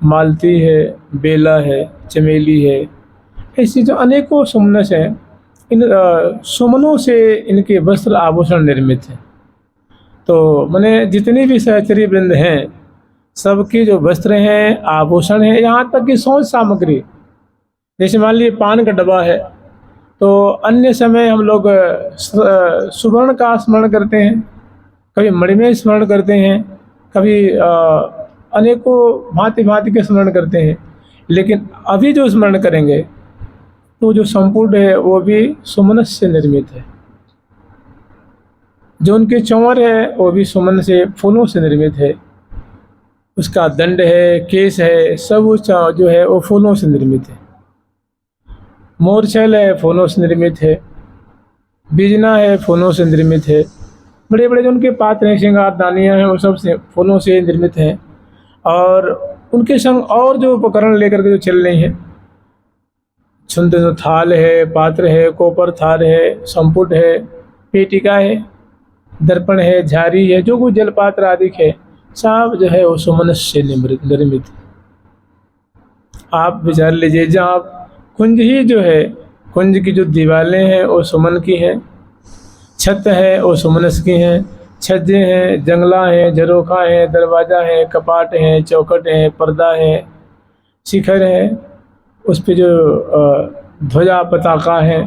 मालती है, बेला है, चमेली है, ऐसी जो अनेकों सुमनस हैं। इन सुमनों से इनके वस्त्र आभूषण निर्मित हैं। तो मैंने जितनी भी सहचरी वृंद हैं, सबके जो वस्त्र हैं, आभूषण हैं, यहाँ तक कि सौंच सामग्री, जैसे मान लीजिए पान का डब्बा है, तो अन्य समय हम लोग सुवर्ण का स्मरण करते हैं, कभी मणिमय स्मरण करते हैं, कभी अनेकों भांति भांति के स्मरण करते हैं। लेकिन अभी जो स्मरण करेंगे तो जो संपूर्ण है वो भी सुमन से निर्मित है। जो उनके चंवर है वो भी सुमन से, फूलों से निर्मित है। उसका दंड है, केस है, सब जो है वो फूलों से निर्मित है। मोरछल है, फूलों से निर्मित है। बीजना है, फूलों से निर्मित है। बड़े बड़े जो उनके पात्र हैं, श्रृंगार दानियाँ हैं, वो सब से फूलों से निर्मित हैं। और उनके संग और जो उपकरण लेकर के जो चल रही हैं, छुंद थाल है, पात्र है, कोपर थाल है, संपुट है, पेटिका है, दर्पण है, झारी है, जो कुछ जलपात्र आदि है, सब जो है वो सुमन से निर्मित। आप विचार लीजिए, जहाँ कुंज ही जो है, कुंज की जो दीवारें हैं वो सुमन की हैं, छत है वो सुमनस की हैं, छज्जे हैं, जंगला है, झरोखा है, दरवाज़ा है, कपाट है, चौखट है, पर्दा है, शिखर है, उस पे जो ध्वजा पताका है,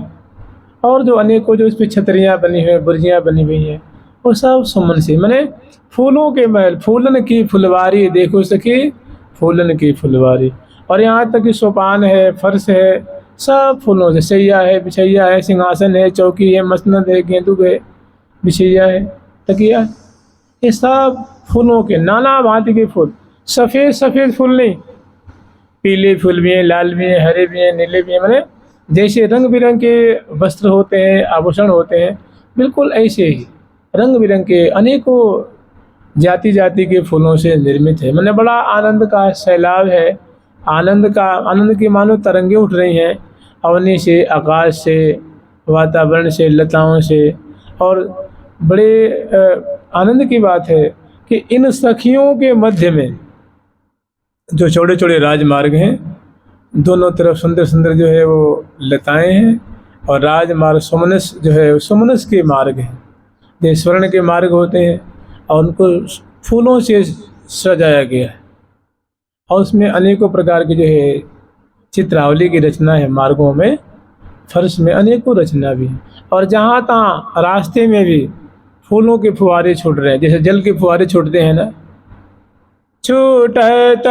और जो अनेकों जो इस पे छतरियाँ बनी हुई हैं, बुर्जियाँ बनी हुई हैं, वो सब सुमन से। मैंने फूलों के महल, फूलन की फुलवारी देखो सखी, फूलन की फुलवारी। और यहाँ तक कि सोपान है, फर्श है, सब फूलों से। सैया है, बिछैया है, सिंहासन है, चौकी है, मसनद है, गेंदुक है, बिछैया है, तकिया, ये सब फूलों के, नाना भांति के फूल। सफ़ेद सफ़ेद फूल नहीं, पीले फूल भी हैं, लाल भी हैं, हरे भी हैं, नीले भी हैं। मैंने जैसे रंग बिरंग के वस्त्र होते हैं, आभूषण होते हैं, बिल्कुल ऐसे ही रंग बिरंग के अनेकों जाति जाति के फूलों से निर्मित है। मैंने बड़ा आनंद का सैलाब है, आनंद की मानो तरंगे उठ रही हैं अवनी से, आकाश से, वातावरण से, लताओं से। और बड़े आनंद की बात है कि इन सखियों के मध्य में जो चौड़े चौड़े राजमार्ग हैं, दोनों तरफ सुंदर सुंदर जो है वो लताएं हैं, और राजमार्ग सुमनस जो है सुमनस के मार्ग हैं, जो स्वर्ण के मार्ग होते हैं, और उनको फूलों से सजाया गया है। और उसमें अनेकों प्रकार की जो है चित्रावली की रचना है, मार्गों में, फर्श में अनेकों रचना भी है। और जहाँ तहाँ रास्ते में भी फूलों के फुहारे छूट रहे हैं, जैसे जल के फुहारे छूटते हैं ना, छूटत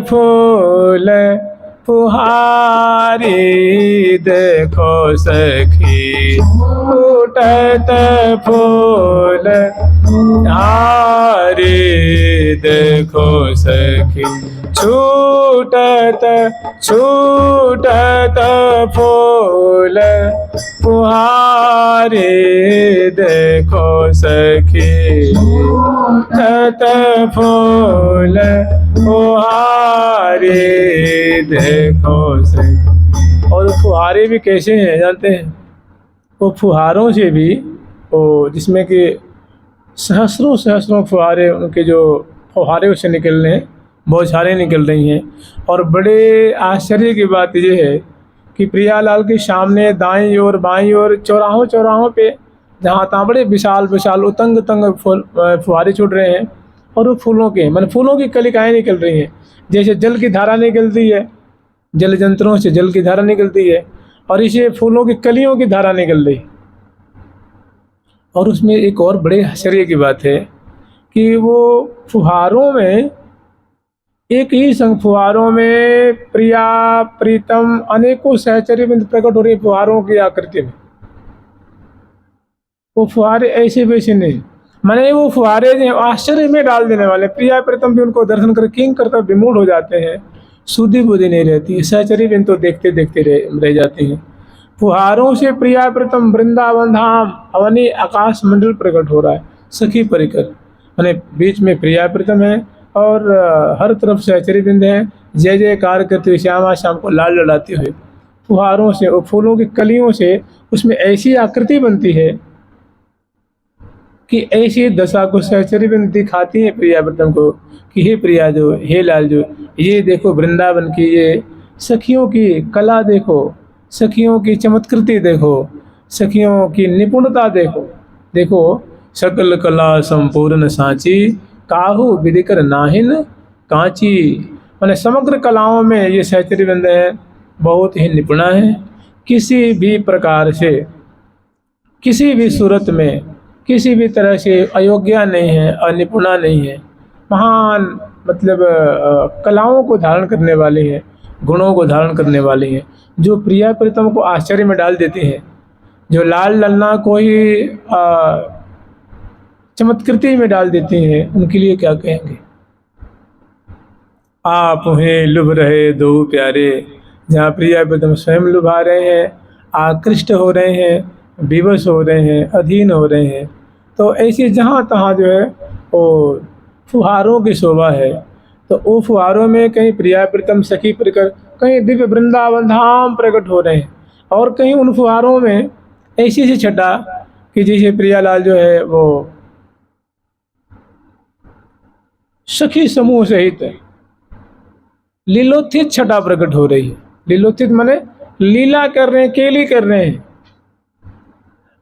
फूल फुहारी देखो सखी, छूटत फूल हारी देखो सखी, छूटत छूटत फूल फुहारी देखो सखी, छूटत फूल फुहारी देखो सखी। और फुहारे भी कैसे हैं जानते हैं? वो फुहारों से भी, वो जिसमें कि सहस्रों सहस्रों फुहारे, उनके जो फुहारे उससे निकल रहे हैं, बौछारें निकल रही हैं। और बड़े आश्चर्य की बात ये है कि प्रियालाल के सामने दाईं ओर बाईं ओर चौराहों चौराहों पे जहाँ तहाँ बड़े विशाल विशाल उतंग तंग फुहारे छूट रहे हैं। और वो फूलों के, मतलब फूलों की कलिकाएँ निकल रही हैं, जैसे जल की धारा निकलती है, जल जंतरों से जल की धारा निकलती है, और इसे फूलों की कलियों की धारा निकल रही। और उसमें एक और बड़े आश्चर्य की बात है कि वो फुहारों में, एक ही संग फुहारों में प्रिया प्रीतम अनेकों सहचर्य बिंदु प्रकट हो रही फुहारों की आकृति में। वो फुहारे ऐसे वैसे नहीं, माने वो फुहारे जो आश्चर्य में डाल देने वाले। प्रिया प्रीतम भी उनको दर्शन कर किंग करता विमूढ़ हो जाते हैं, सुधि बुद्धि नहीं रहती, सहचर्य बिंदु तो देखते देखते रह जाती हैं। फुहारों से प्रिया प्रीतम वृंदावन धाम अवनी आकाश मंडल प्रकट हो रहा है, सखी परिकर, माने बीच में प्रिया प्रीतम है और हर तरफ सहचर्य बिंद है, जय जयकार करते हुए श्यामा श्याम को लाल लड़ाते हुए फुहारों से और फूलों की कलियों से उसमें ऐसी आकृति बनती है कि ऐसी दशा को सहचर्यवृंद दिखाती है प्रियाव्रतम को कि हे प्रिया जो, हे लाल जो, ये देखो वृंदावन की ये सखियों की कला देखो, सखियों की चमत्कृति देखो, सखियों की निपुणता देखो। देखो सकल कला संपूर्ण सांची, काहू विधिकर नाहिन कांची। मैंने समग्र कलाओं में ये सहचर्यवृंद है बहुत ही निपुणा है। किसी भी प्रकार से, किसी भी सूरत में, किसी भी तरह से अयोग्य नहीं है, अनिपुणा नहीं है। महान मतलब कलाओं को धारण करने वाली है, गुणों को धारण करने वाली है, जो प्रिया प्रीतम को आश्चर्य में डाल देती हैं, जो लाल ललना को ही चमत्कृति में डाल देती हैं। उनके लिए क्या कहेंगे। आप हैं लुभ रहे दो प्यारे, जहाँ प्रिया प्रीतम स्वयं लुभा रहे हैं, आकृष्ट हो रहे हैं, विवश हो रहे हैं, अधीन हो रहे हैं। तो ऐसे जहाँ तहाँ जो है वो फुहारों की शोभा है। तो वो फुहारों में कहीं प्रिया प्रीतम सखी प्रकट, कहीं दिव्य वृंदावन धाम प्रकट हो रहे हैं, और कहीं उन फुहारों में ऐसी सी छटा कि जैसे प्रियालाल जो है वो सखी समूह सहित लीलोत्थित छटा प्रकट हो रही है। लीलोत्थित माने लीला कर रहे हैं, केली कर रहे हैं,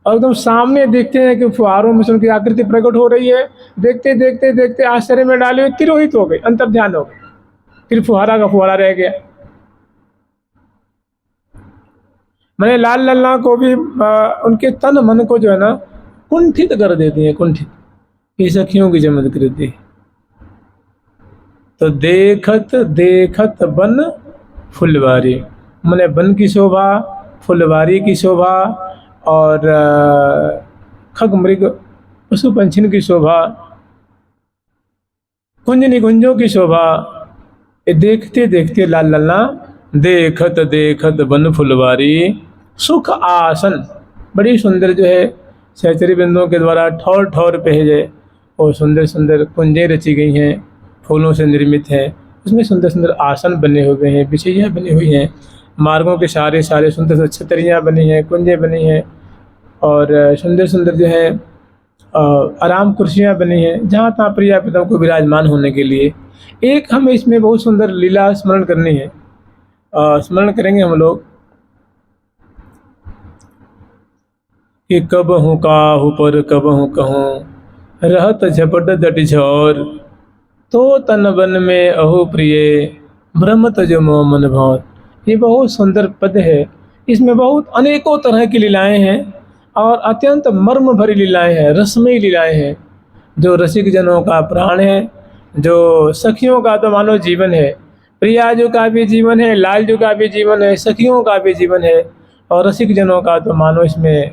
और एकदम सामने देखते हैं कि फुहारों में से उनकी आकृति प्रकट हो रही है। देखते देखते देखते आश्चर्य में डाले हुए तिरोहित हो गए, अंतर ध्यान हो गए, फिर फुहारा का फुहारा रह गया। मैंने लाल लल्ला को भी उनके तन मन को जो है ना कुंठित कर देती है, कुंठित। ये सखियों की चमत्कृति। तो देखत देखत बन फुलवारी, मैंने वन की शोभा, फुलवारी की शोभा, और खग मृग पशु पंछिन की शोभा, कुंज निकुंजों की शोभा, ये देखते देखते लाल लल्ला देखत देखत बन फुलवारी सुख आसन। बड़ी सुंदर जो है सहचरी बिंदुओं के द्वारा ठौर ठौर पे है और सुंदर सुंदर कुंजें रची गई हैं, फूलों से निर्मित है। उसमें सुंदर सुंदर आसन बने हुए हैं, बिछैया बनी हुई हैं, मार्गों के सारे सारे सुंदर सुंदर छतरियाँ बनी हैं, कुंजें बनी हैं, और सुंदर सुंदर जो है आराम कुर्सियाँ बनी हैं, जहाँ तहाँ प्रिया प्रीतम को विराजमान होने के लिए। एक हमें इसमें बहुत सुंदर लीला स्मरण करनी है, स्मरण करेंगे हम लोग कि कब हूँ काहू पर कब हूँ कहूँ रहत झपट दट झौर, तो तन बन में अहो प्रिय भ्रमत जो मोह मन भौर। ये बहुत सुंदर पद है। इसमें बहुत अनेकों तरह की लीलाएं हैं और अत्यंत मर्म भरी लीलाएं हैं, रसमयी लीलाएं हैं, जो रसिक जनों का प्राण है, जो सखियों का तो मानो जीवन है। प्रियाजू का भी जीवन है, लालजू का भी जीवन है, सखियों का भी जीवन है, और रसिक जनों का तो मानो इसमें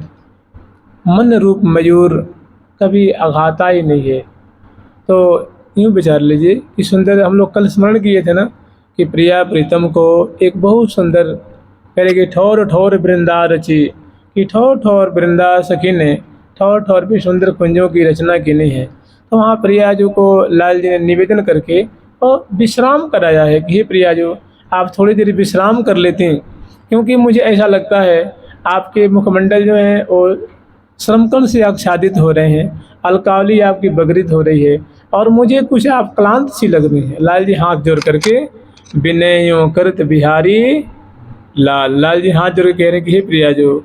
मन रूप मयूर कभी आघाता ही नहीं है। तो यूँ विचार लीजिए कि सुंदर, हम लोग कल स्मरण किए थे ना कि प्रिया प्रीतम को एक बहुत सुंदर कहे कि ठौर ठौर वृंदा रची, कि ठौर ठौर वृंदा सखी ने ठौर ठौर भी सुंदर कुंजों की रचना की नहीं है। तो वहाँ प्रियाजू को लाल जी ने निवेदन करके और विश्राम कराया है कि हे प्रियाजू, आप थोड़ी देर विश्राम कर लेते हैं, क्योंकि मुझे ऐसा लगता है आपके मुखमंडल जो हैं वो श्रमकण से आच्छादित हो रहे हैं, अलकावली आपकी बगरित हो रही है, और मुझे कुछ आप क्लांत सी लग रही है। लाल जी हाथ जोड़ करके विनय यूँ करत बिहारी लाल, लाल जी हाथ जोड़ के कह रहे हैं कि हे प्रियाजू,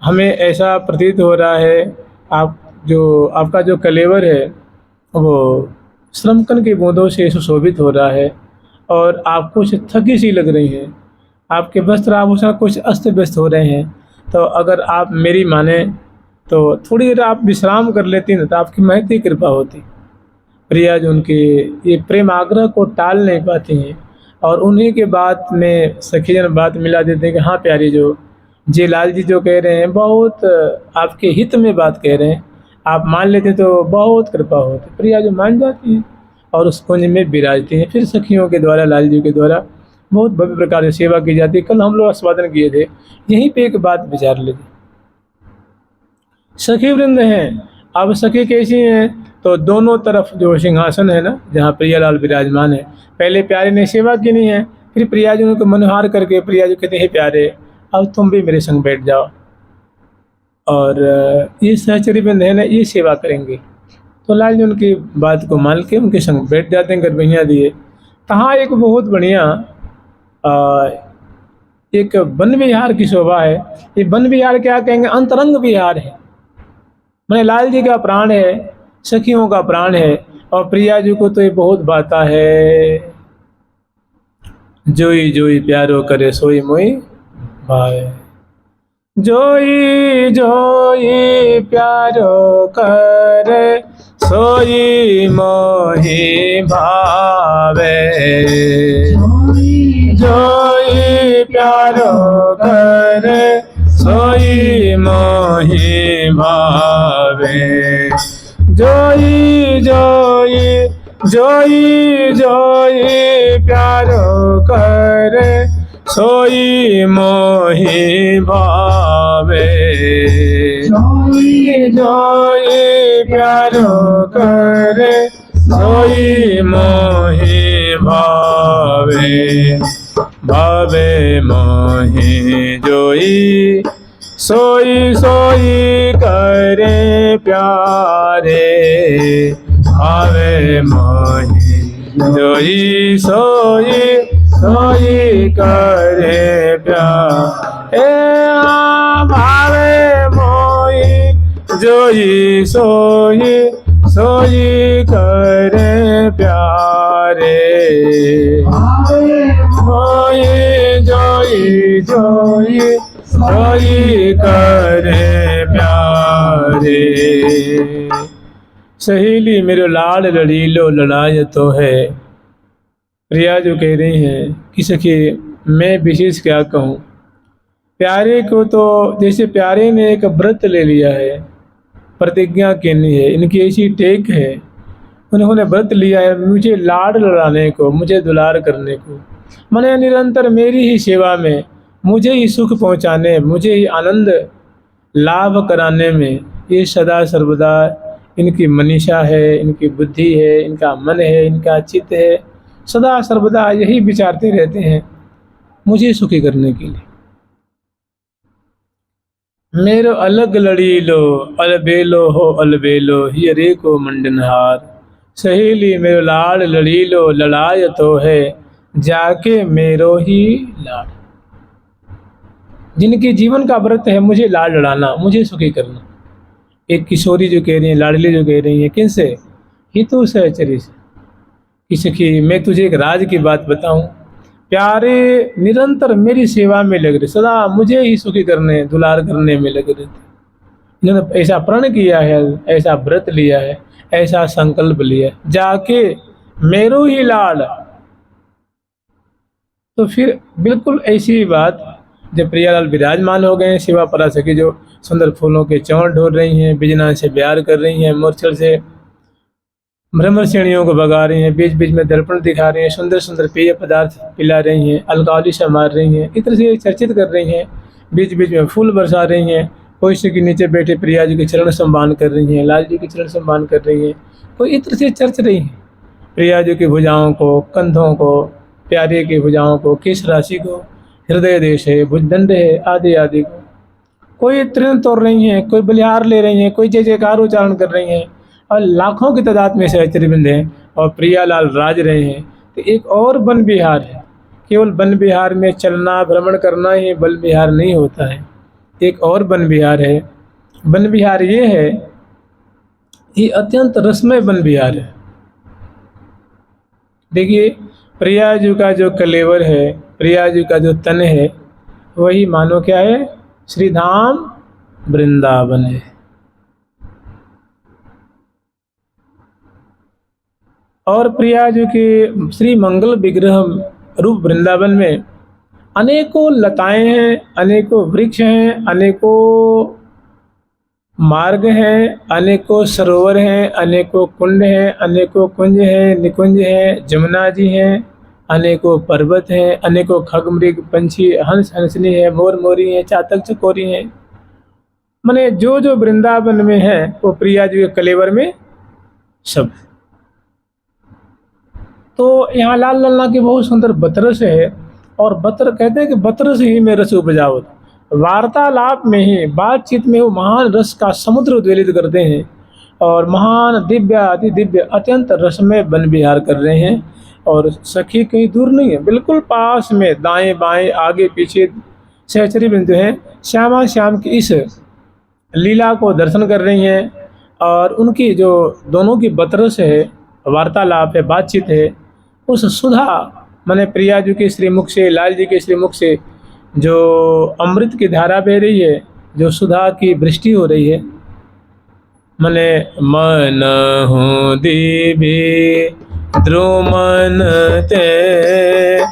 हमें ऐसा प्रतीत हो रहा है आप जो आपका जो कलेवर है वो श्रमकण की बूंदों से सुशोभित हो रहा है, और आप कुछ थकी सी लग रही हैं, आपके वस्त्र आभूषण कुछ अस्त व्यस्त हो रहे हैं। तो अगर आप मेरी माने तो थोड़ी देर आप विश्राम कर लेती ना, तो आपकी महती कृपा होती। प्रिया जो उनके ये प्रेम आग्रह को टाल नहीं पाती हैं, और उन्हीं के बात में सखीजन बात मिला देते हैं कि हाँ प्यारी जो जे लाल जी जो कह रहे हैं बहुत आपके हित में बात कह रहे हैं, आप मान लेते तो बहुत कृपा होती। प्रिया जो मान जाती हैं और उस कुंज में विराजती हैं। फिर सखियों के द्वारा, लाल जी के द्वारा बहुत भव्य प्रकार से सेवा की जाती है। कल हम लोग आस्वादन किए थे, यहीं पे एक बात विचार लेते। सखी वृंद हैं, अब सखी कैसी हैं, तो दोनों तरफ जो सिंहासन है ना, जहाँ प्रियालाल विराजमान है, पहले प्यारे ने सेवा की नहीं है, फिर प्रियाजू को मनोहार करके प्रियाजू कहते हैं प्यारे अब तुम भी मेरे संग बैठ जाओ। और ये सहचरी बंद है ना, ये सेवा करेंगे। तो लाल जी उनकी बात को मान के उनके संग बैठ जाते हैं, गरबैया दिए। कहाँ एक बहुत बढ़िया एक वन विहार की शोभा है। ये वन विहार क्या कहेंगे, अंतरंग विहार है। मैंने लाल जी का प्राण है, सखियों का प्राण है, और प्रिया जी को तो ये बहुत भाता है। जोई जोई प्यारो करे सोई मोई भावे, जोई जोई प्यारो करे सोई मोहि भावे, जोई प्यारो करे सोई मोहि भावे, जोई जोई जोई जोई प्यारो करे सोई मोहि भावे, जोई जोई प्यारो करे सोई मोहि भावे, भावे मोहि जोई सोई सोई करे प्यारे, भावे मोहि जोई सोई सोई करे प्यारे, भावे मोहि जोई सोई सोई करे प्यारे, मोहि जोई जोई सोई करे प्यारे। सहेली मेरे लाड़ लड़ीलो लड़ाय तो है। प्रिया जो कह रही हैं कि सखी मैं विशेष क्या कहूँ, प्यारे को तो जैसे प्यारे ने एक व्रत ले लिया है, प्रतिज्ञा केनी है, इनकी ऐसी टेक है, उन्होंने व्रत लिया है मुझे लाड़ लड़ाने को, मुझे दुलार करने को, मैंने निरंतर मेरी ही सेवा में, मुझे ही सुख पहुँचाने, मुझे ही आनंद लाभ कराने में ये सदा सर्वदा इनकी मनीषा है, इनकी बुद्धि है, इनका मन है, इनका चित्त है, सदा सर्वदा यही विचारते रहते हैं मुझे सुखी करने के लिए। मेरो अलग लड़ी लो अलबेलो हो अलबेलो ही रे को मंडनहार, सहेली मेरो लाड़ लड़ी लो लड़ाय तो है जाके मेरो ही लाड़। जिनके जीवन का व्रत है मुझे लाड़ लड़ाना, मुझे सुखी करना। एक किशोरी जो कह रही है, लाडली जो कह रही है, किनसे, हितु सहचरी से कि सखी मैं तुझे एक राज की बात बताऊं, प्यारे निरंतर मेरी सेवा में लग रहे, सदा मुझे ही सुखी करने दुलार करने में लग रहे थे। इन्होंने ऐसा प्रण किया है, ऐसा व्रत लिया है, ऐसा संकल्प लिया है, जाके मेरो ही लाड। तो फिर बिल्कुल ऐसी बात जब प्रियालाल विराजमान हो गए, सेवा परा सखी जो सुंदर फूलों के चौड़ ढोल रही हैं, बिजना से ब्यार कर रही हैं, मूर्छल से भ्रमर श्रेणियों को भगा रही हैं, बीच बीच में दर्पण दिखा रही हैं, सुंदर सुंदर पेय पदार्थ पिला रही हैं, अलकावली से मार रही हैं, इतर से चर्चित कर रही हैं, बीच बीच में फूल बरसा रही हैं, कोई से के नीचे बैठे प्रिया जी के चरण सम्मान कर रही हैं, लाल जी के चरण सम्मान कर रही हैं, कोई इतर से चर्च रही हैं प्रिया जी की भुजाओं को, कंधों को, प्यारे की भुजाओं को, केश राशि को, हृदय देश है, भुजदंड है, आदि आदि को, कोई तृण तोड़ रही हैं, कोई बलिहार ले रही हैं, कोई जय जयकार उच्चारण कर रही हैं, और लाखों की तादाद में सहचरीवृंद हैं और प्रियालाल राज रहे हैं। तो एक और वन विहार है, केवल वन विहार में चलना भ्रमण करना ही वन विहार नहीं होता है, एक और वन विहार है। वन विहार ये है, ये अत्यंत रसमय वन विहार है। देखिए प्रिया जी का जो कलेवर है, प्रिया जी का जो तन है, वही मानो क्या है, श्री धाम वृंदावन है। और प्रिया जी के श्री मंगल विग्रह रूप वृंदावन में अनेकों लताएं हैं, अनेकों वृक्ष हैं, अनेकों मार्ग हैं, अनेकों सरोवर हैं, अनेकों कुंड हैं, अनेकों कुंज हैं, निकुंज हैं, जमुना जी हैं, अनेकों पर्वत हैं, अनेकों खगमृग पंछी, हंस हंसनी है, मोर मोरी हैं, चातक चकोरी हैं। माने जो जो वृंदावन में है वो प्रिया जी के कलेवर में सब। तो यहाँ लाल लल्ला की बहुत सुंदर बतरस है, और बतर कहते हैं कि बतरस ही में रस उपजाओ। वार्तालाप में ही, बातचीत में वो महान रस का समुद्र उद्वेलित करते हैं और महान दिव्य अति दिव्य अत्यंत रसमय वन विहार कर रहे हैं। और सखी कहीं दूर नहीं है, बिल्कुल पास में, दाएं बाएं आगे पीछे सहचरी बिंदु है, श्यामा श्याम की इस लीला को दर्शन कर रही हैं। और उनकी जो दोनों की बतरस है, वार्तालाप है, बातचीत है, उस सुधा माने प्रिया जी के श्रीमुख से, लाल जी के श्रीमुख से जो अमृत की धारा बह रही है, जो सुधा की वृष्टि हो रही है, मने मन हूँ दीवी द्रुमन ते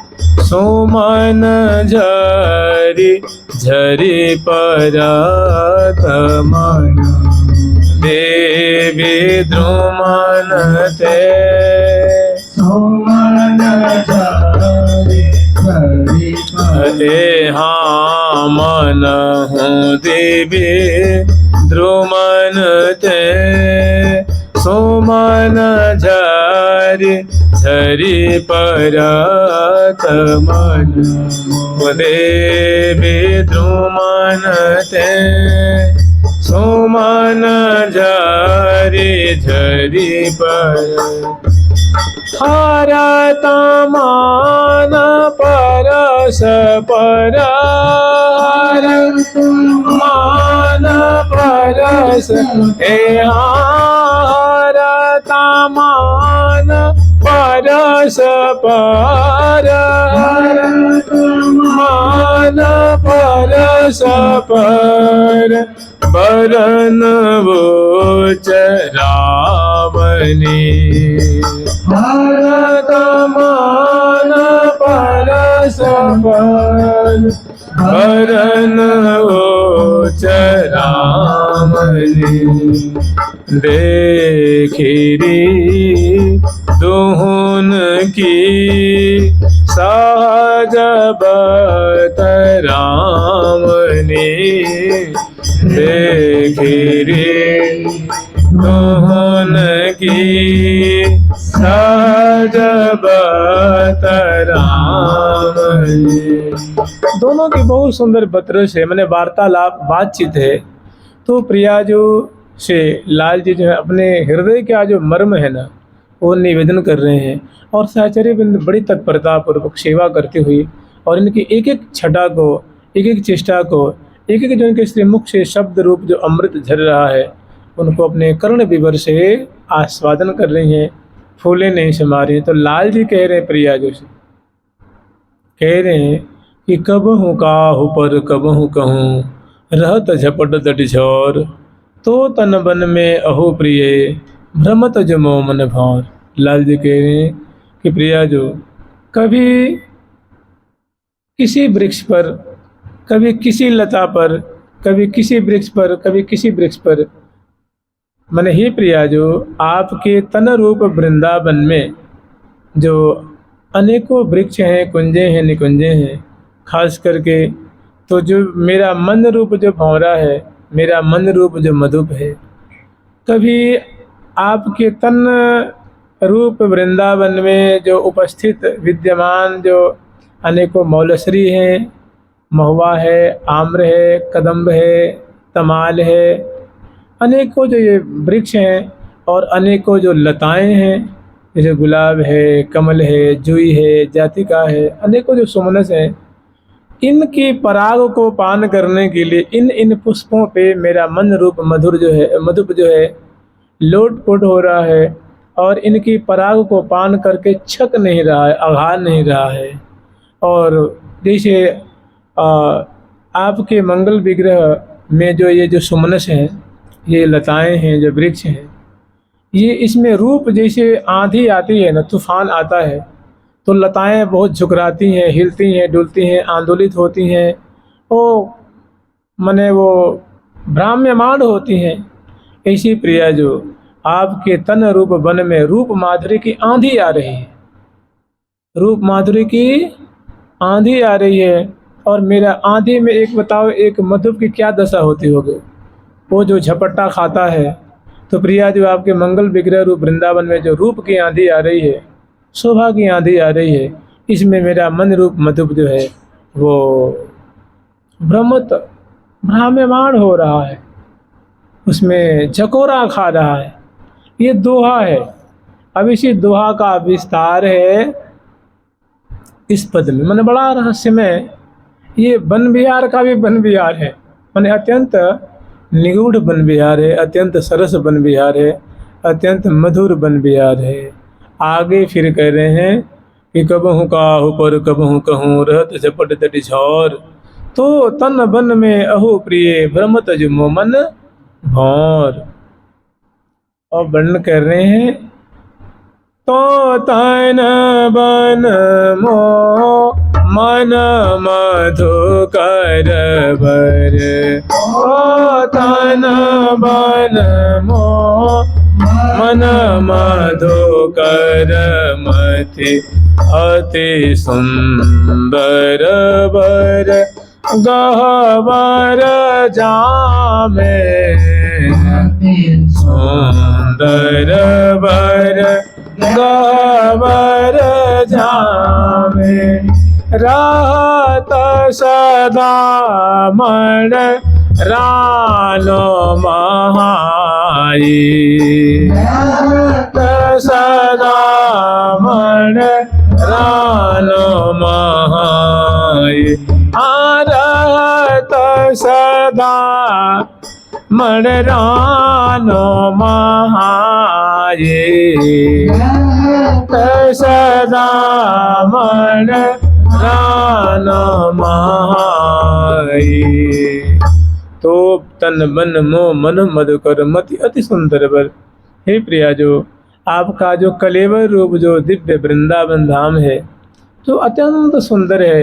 सुमन झरी झरी परात मन देवी द्रुमन ते सुमन झरी झरी परात हाँ मन हूँ देवी द्रुमन ते सुमन झरी झरी परात मन देवी द्रुमन ते सुमन झरी झरी परात हरत मान परस पर हरत मान परस हरत मान परस पर हरत मान परस पर बरन वो चरावनी हरत मान परस पर बरन वो चरावनी देखिरी दुहुन की सहज बतरामनी देखिरी दुहुन की सहज बतरामनी। दोनों की बहुत सुंदर बतरस है, मैंने वार्तालाप बातचीत है। तो प्रिया जो से लाल जी जो है अपने हृदय का जो मर्म है ना वो निवेदन कर रहे हैं। और सहचर्य बिंद बड़ी तत्परता पूर्वक सेवा करते हुए और इनकी एक एक छटा को, एक एक चेष्टा को, एक एक जो इनके श्रीमुख से शब्द रूप जो अमृत झर रहा है उनको अपने कर्ण विवर से आस्वादन कर रही हैं, फूले नहीं समा रही हैं। तो लाल जी कह रहे हैं प्रिया जो से कह रहे हैं कि कब हूँ काहू पर कब हूँ कहूँ रहत झपट दट झोर तो तन बन में अहो प्रिय भ्रमत जमो मन भौर। लाल जी कह रहे हैं कि प्रिया जो कभी किसी वृक्ष पर, कभी किसी लता पर, कभी किसी वृक्ष पर, कभी किसी वृक्ष पर, मैंने ही प्रिया जो आपके तन रूप वृंदावन में जो अनेकों वृक्ष हैं, कुंजे हैं, निकुंजे हैं, खास करके तो जो मेरा मन रूप जो भौरा है, मेरा मन रूप जो मधुप है, कभी आपके तन रूप वृंदावन में जो उपस्थित विद्यमान जो अनेकों मौलश्री हैं, महुआ है, आम्र है, कदम्ब है, तमाल है, अनेकों जो ये वृक्ष हैं और अनेकों जो लताएं हैं जैसे गुलाब है, कमल है, जुई है, जातिका है, अनेकों जो सुमनस हैं, इनकी पराग को पान करने के लिए इन पुष्पों पे मेरा मन रूप मधुर जो है, मधुप जो है लोटपोट हो रहा है और इनकी पराग को पान करके छक नहीं रहा है, अघा नहीं रहा है। और जैसे आपके मंगल विग्रह में जो ये जो सुमनस हैं, ये लताएं हैं, जो वृक्ष हैं, ये इसमें रूप जैसे आंधी आती है ना, तूफान आता है तो लताएं बहुत झुकराती हैं, हिलती हैं, डुलती हैं, आंदोलित होती हैं, वो मने वो भ्राम्यमाण होती हैं। ऐसी प्रिया जो आपके तन रूप वन में रूप माधुरी की आंधी आ रही है, रूप माधुरी की आंधी आ रही है। और मेरा आंधी में एक बताओ, एक मधुप की क्या दशा होती होगी, वो जो झपट्टा खाता है। तो प्रिया जो आपके मंगल विग्रह रूप वृंदावन में जो रूप की आंधी आ रही है, शोभा की आंधी आ रही है, इसमें मेरा मन रूप मधुप जो है वो भ्रमत भ्राम्यमाण हो रहा है, उसमें झकोरा खा रहा है। ये दोहा है। अब इसी दोहा का विस्तार है इस पद में। मैंने बड़ा रहस्यमय, ये वन विहार का भी वन विहार है, मैंने अत्यंत निगूढ़ वन विहार है, अत्यंत सरस वन विहार है, अत्यंत मधुर वन विहार है। आगे फिर कह रहे हैं कि कबहु काहु पर कबहु कहूँ रहत झपट तट झौर, तो तन बन में अहो प्रिय भ्रमत जुमो मन भौर। और वर्णन कर रहे हैं, तो तन बन मो मन मधुकर बर, ओ तन बन मो मन मधुकर मति अति सुंदर बर, गहबर जामे सुंदर बर, गहबर जामे रहत सदा मन रानो महाई, रहत सदा मन रानो महाई, रहत सदा मन रानो महाई, सदा मन रानो महाई। तो तन बन मोह मन मधुकर मति अति सुंदर बर। हे प्रिया, जो आपका जो कलेवर रूप जो दिव्य वृंदावन धाम है, जो अत्यंत सुंदर है,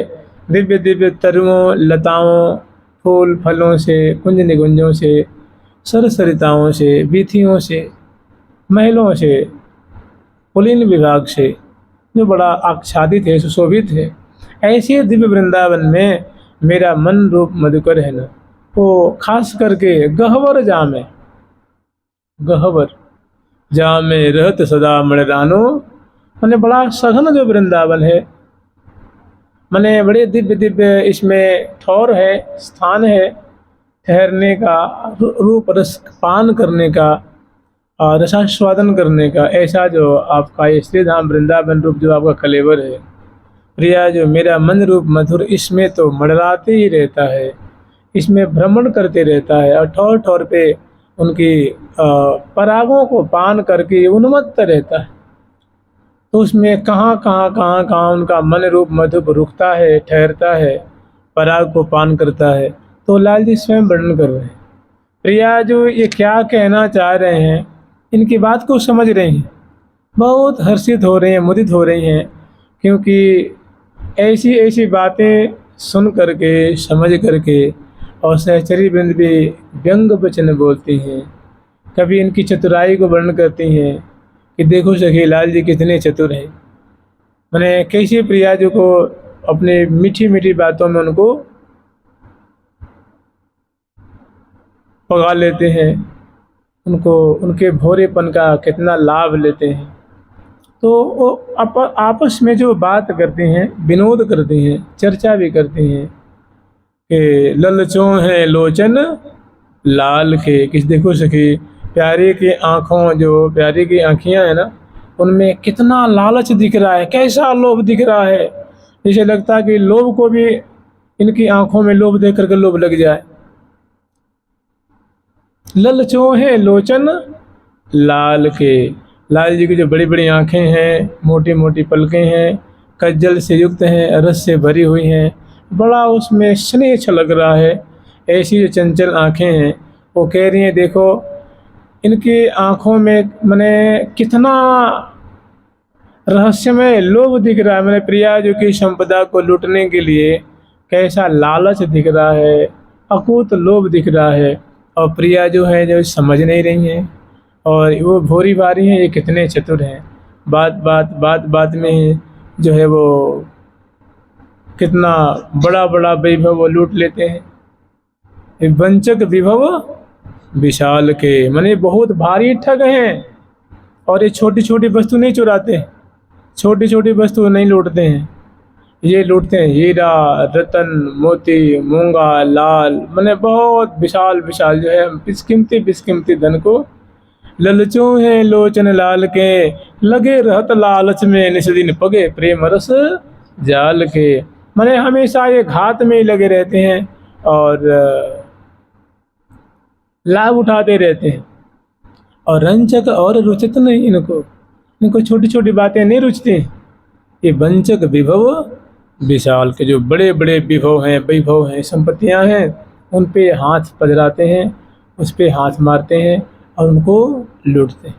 दिव्य दिव्य तरुओं लताओं फूल फलों से, कुंज निकुंजों से, सरसरिताओं से, बीथियों से, महलों से, पुलिन विभाग से, जो बड़ा आच्छादित है, सुशोभित है, ऐसे दिव्य वृंदावन में मेरा मन रूप मधुकर है ना, वो खास करके गहवर जामे, गहवर जामे रहत सदा मणरानो, मैंने बड़ा सघन जो वृंदावन है, मैंने बड़े दिव्य दिव्य इसमें ठौर है, स्थान है ठहरने का, रूप रस पान करने का, रसास्वादन करने का। ऐसा जो आपका ये श्री धाम वृंदावन रूप जो आपका कलेवर है प्रिया, जो मेरा मन रूप मधुर, इसमें तो मड़राते ही रहता है, इसमें भ्रमण करते रहता है और ठौर ठौर पे उनकी परागों को पान करके उन्मत्त रहता है। तो उसमें कहाँ उनका मन रूप मधुर रुकता है, ठहरता है, पराग को पान करता है। तो लाल जी स्वयं वर्णन कर रहे हैं। प्रिया, जो ये क्या कहना चाह रहे हैं, इनकी बात को समझ रही हैं, बहुत हर्षित हो रही हैं, मुदित हो रही हैं, क्योंकि ऐसी ऐसी बातें सुन करके, समझ करके, और सहचरी वृंद भी व्यंग वचन बोलती हैं, कभी इनकी चतुराई को वर्णन करती हैं कि देखो सखी लाल जी कितने चतुर हैं। मैंने कैसे प्रिया जी को अपने मीठी मीठी बातों में उनको पगा लेते हैं, उनको उनके भोरेपन का कितना लाभ लेते हैं। तो वो आपस में जो बात करते हैं, विनोद करते हैं, चर्चा भी करते हैं कि ललचों हैं लोचन लाल के, किस देखो सखी प्यारे की आँखों, जो प्यारे की आँखियाँ हैं ना, उनमें कितना लालच दिख रहा है, कैसा लोभ दिख रहा है, जैसे लगता है कि लोभ को भी इनकी आँखों में लोभ देख करके लोभ लग जाए। ललचों हैं लोचन लाल के, लाल जी की जो बड़ी बड़ी आँखें हैं, मोटी मोटी पलकें हैं, कज्जल से युक्त हैं, रस से भरी हुई हैं, बड़ा उसमें स्नेह छलक रहा है। ऐसी जो चंचल आँखें हैं, वो कह रही हैं देखो इनकी आँखों में मैंने कितना रहस्यमय लोभ दिख रहा है। मैंने प्रिया जो की संपदा को लूटने के लिए कैसा लालच दिख रहा है, अकूत लोभ दिख रहा है। और प्रिया जो है जो समझ नहीं रही हैं, और वो भोरी भारी हैं, ये कितने चतुर हैं, बात बात में जो है वो कितना बड़ा बड़ा वैभव वो लूट लेते हैं। वंचक विभव विशाल के, माने बहुत भारी ठग हैं, और ये छोटी छोटी वस्तु नहीं चुराते, छोटी छोटी वस्तु नहीं लूटते हैं, ये लूटते हैं हीरा रतन मोती मूंगा लाल, माने बहुत विशाल विशाल जो है बिस्कीमती धन को ललचों है लोचन लाल के, लगे रहत लालच में निस दिन पगे प्रेम रस जाल के। माने हमेशा ये घात में ही लगे रहते हैं और लाभ उठाते रहते हैं। और रंचक और रुचित नहीं इनको छोटी छोटी बातें नहीं रुचती। ये वंचक विभव विशाल के, जो बड़े बड़े वैभव हैं संपत्तियां हैं, उन पे हाथ पधराते हैं, उस पे हाथ मारते हैं और उनको लूटते हैं।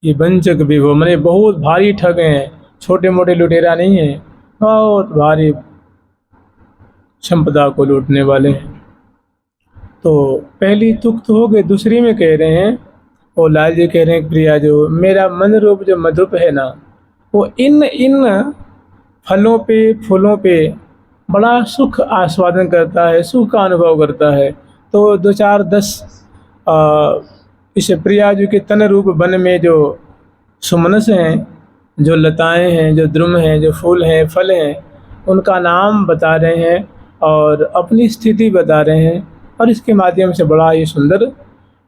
ये वंचक विभव माने बहुत भारी ठग हैं, छोटे मोटे लुटेरा नहीं है, बहुत भारी संपदा को लूटने वाले हैं। तो पहली तुक तो हो गई, दूसरी में कह रहे हैं और लाल जी कह रहे हैं प्रिया जो मेरा मन रूप जो मधुप है ना, वो इन फलों पे फूलों पे बड़ा सुख आस्वादन करता है, सुख का अनुभव करता है। तो 2-4-10 इस प्रिया जी के तन रूप वन में जो सुमनस हैं, जो लताएं हैं, जो द्रुम हैं, जो फूल हैं, फल हैं, उनका नाम बता रहे हैं और अपनी स्थिति बता रहे हैं और इसके माध्यम से बड़ा ही सुंदर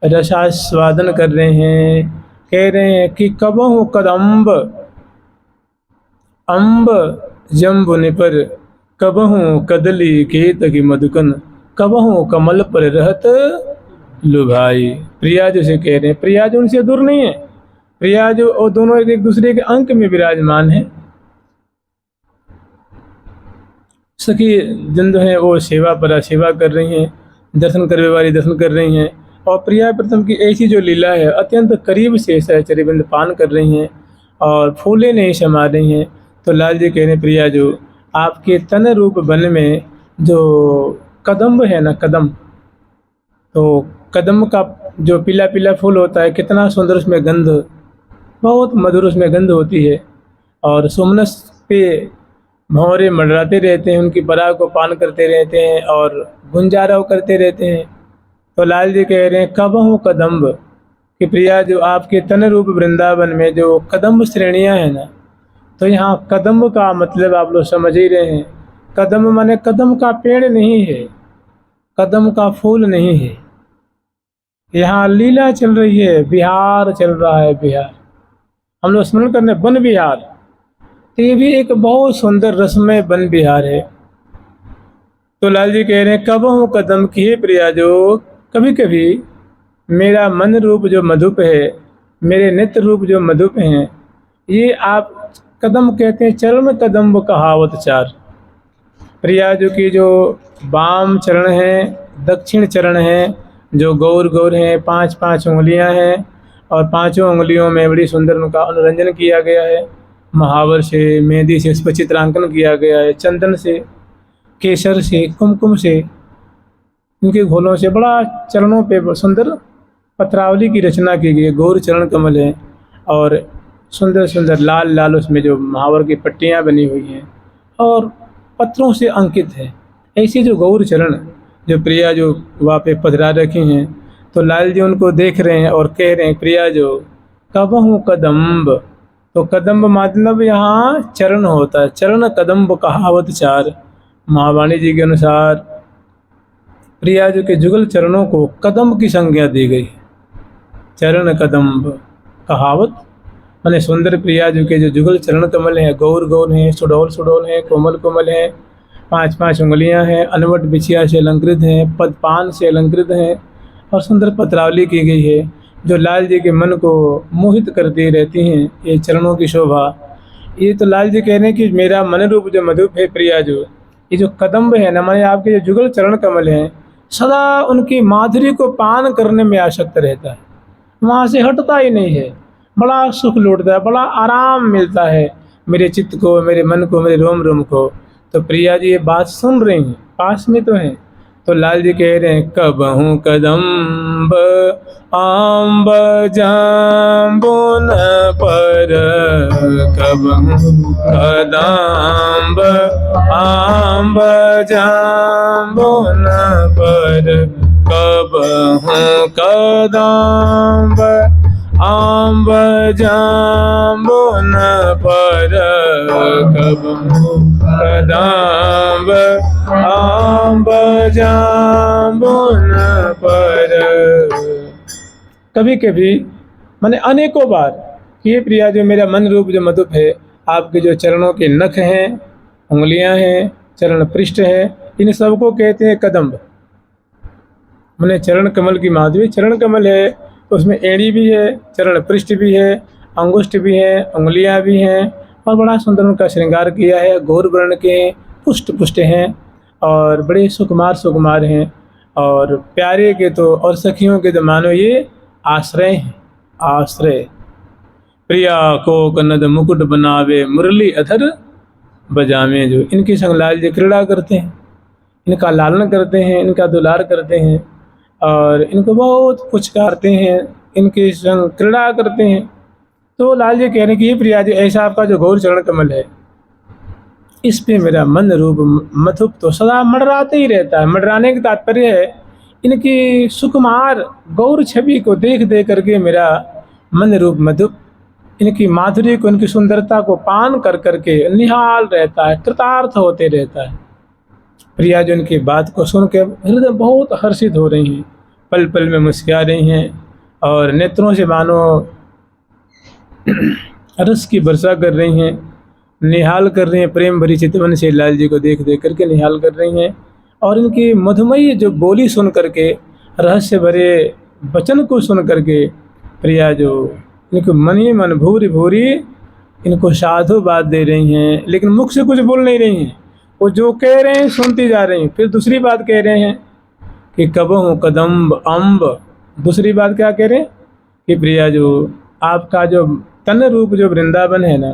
रसास्वादन कर रहे हैं। कह रहे हैं कि कबहु कदम्ब अम्ब जम्बु निपर, कबहु कदली केत की मधुकन, कबहु कमल पर रहत लुभाई। प्रिया जो से कह रहे हैं, प्रिया जो उनसे दूर नहीं है, प्रिया जो और दोनों एक दूसरे के अंक में विराजमान है। सखी जन जो है वो सेवा पर सेवा कर रही हैं, दर्शन करने वाली दर्शन कर रही हैं और प्रिया प्रथम की ऐसी जो लीला है अत्यंत करीब से सहचर्यबंद पान कर रही हैं और फूले नहीं समा रही हैं। तो लाल जी कह रहे प्रिया जो आपके तन रूप वन में जो कदम्ब है ना, कदम, तो कदम का जो पीला पीला फूल होता है कितना सुंदर, उसमें गंध बहुत मधुर उसमें गंध होती है और सोमनस पे भंवरे मंडराते रहते हैं, उनकी पराग को पान करते रहते हैं और गुंजाराव करते रहते हैं। तो लाल जी कह रहे हैं कबहु कदम्ब कि प्रिया जो आपके तन रूप वृंदावन में जो कदम्ब श्रेणियां हैं ना, तो यहाँ कदम्ब का मतलब आप लोग समझ ही रहे हैं। कदम्ब माने कदम का पेड़ नहीं है, कदम का फूल नहीं है, यहाँ लीला चल रही है, बिहार चल रहा है, बिहार हम लोग स्मरण करने वन बिहार, तो ये भी एक बहुत सुंदर रसमय वन बिहार है। तो लाल जी कह रहे हैं कबहु कदम की प्रिया जो कभी कभी मेरा मन रूप जो मधुप है, मेरे नित्य रूप जो मधुप हैं, ये आप कदम कहते हैं चरण कदम्ब कहावत चार। प्रिया जो की जो वाम चरण हैं, दक्षिण चरण हैं, जो गौर गौर हैं, 5-5 उंगलियां हैं और 5 उंगलियों में बड़ी सुंदर उनका अनुरंजन किया गया है। महावर से, मेहंदी से उस पर चित्रांकन किया गया है, चंदन से, केसर से, कुमकुम से, इनके घोलों से बड़ा चरणों पे सुंदर पत्रावली की रचना की गई है। गौर चरण कमल है और सुंदर सुंदर लाल लाल उसमें जो महावर की पट्टियाँ बनी हुई हैं और पत्रों से अंकित है। ऐसे जो गौर चरण जो प्रिया जो वहाँ पे पधरा रखे हैं, तो लाल जी उनको देख रहे हैं और कह रहे हैं प्रिया जो कबहु कदम्ब, तो कदम्ब मतलब यहाँ चरण होता है, चरण कदम्ब कहावत चार। महावाणी जी के अनुसार प्रिया जो के जुगल चरणों को कदम्ब की संज्ञा दी गई। चरण कदम्ब कहावत माने सुंदर प्रिया जो के जो जुगल चरण कमल हैं, गौर गौर हैं, सुडौल सुडौल हैं, कोमल कोमल हैं, 5-5 उंगलियां हैं, अनवट बिछिया से अलंकृत हैं, पदपान से अलंकृत हैं और सुंदर पत्रावली की गई है जो लाल जी के मन को मोहित करती रहती हैं। ये चरणों की शोभा, ये तो लाल जी कह रहे हैं कि मेरा मन रूप जो मधुप है प्रिया जो, ये जो कदम्ब है ना, माने आपके जो जुगल चरण कमल हैं, सदा उनकी माधुरी को पान करने में आसक्त रहता है, वहाँ से हटता ही नहीं है। बड़ा सुख लौटता है, बड़ा आराम मिलता है मेरे चित्त को, मेरे मन को, मेरे रोम रोम को। तो प्रिया जी ये बात सुन रही हैं, पास में तो हैं। तो लाल जी कह रहे हैं कबहु कदम्ब आम्ब जाम्बुन पर, कबहु कदम्ब आम्ब जाम्बुन पर, कबहु कदम्ब आम्ब जाम्बुन पर, कबहु जामुन पर। कभी कभी मैंने अनेकों बार ये प्रिया जो मेरा मन रूप जो मधुप है, आपके जो चरणों के नख हैं, उंगलियां हैं, चरण पृष्ठ है, इन सबको कहते हैं कदम्ब। मैंने चरण कमल की माधुरी, चरण कमल है तो उसमें एड़ी भी है, चरण पृष्ठ भी है, अंगुष्ठ भी है, उंगलियां भी हैं, और बड़ा सुंदर उनका श्रृंगार किया है। गौर वर्ण के पुष्ट पुष्ट हैं और बड़े सुकुमार सुकुमार हैं, और प्यारे के तो और सखियों के तो मानो ये आश्रय हैं, आश्रय। प्रिया को कन्नद मुकुट बनावे, मुरली अधर बजावे। जो इनके संग लाल जी क्रीड़ा करते हैं, इनका लालन करते हैं, इनका दुलार करते हैं, और इनको बहुत पुचकारते हैं, इनके संग क्रीड़ा करते हैं। तो लाल जी कह रहे हैं कि ये प्रिया जी, ऐसा आपका जो गौर चरण कमल है, इस पे मेरा मन रूप मधुप तो सदा मंडराते ही रहता है। मंडराने का तात्पर्य है इनकी सुकुमार गौर छवि को देख देख करके मेरा मन रूप मधुप इनकी माधुरी को, इनकी सुंदरता को पान कर करके निहाल रहता है, कृतार्थ होते रहता है। प्रिया जो इनकी बात को सुन के हृदय बहुत हर्षित हो रही हैं, पल पल में मुस्कुरा रही हैं, और नेत्रों से मानो रस की वर्षा कर रही हैं, निहाल कर रही हैं, प्रेम भरी चितवन से लाल जी को देख देख करके निहाल कर रही हैं। और इनकी मधुमयी जो बोली सुन करके, रहस्य भरे वचन को सुन करके प्रिया जो इनको मन ही मन भूरी भूरी इनको साधुवाद दे रही हैं, लेकिन मुख से कुछ बोल नहीं रही हैं। वो जो कह रहे हैं सुनती जा रही हैं। फिर दूसरी बात कह रहे हैं कि कबहू कदम्ब अम्ब। दूसरी बात क्या कह रहे हैं कि प्रिया जो आपका जो तन रूप जो वृंदावन है ना,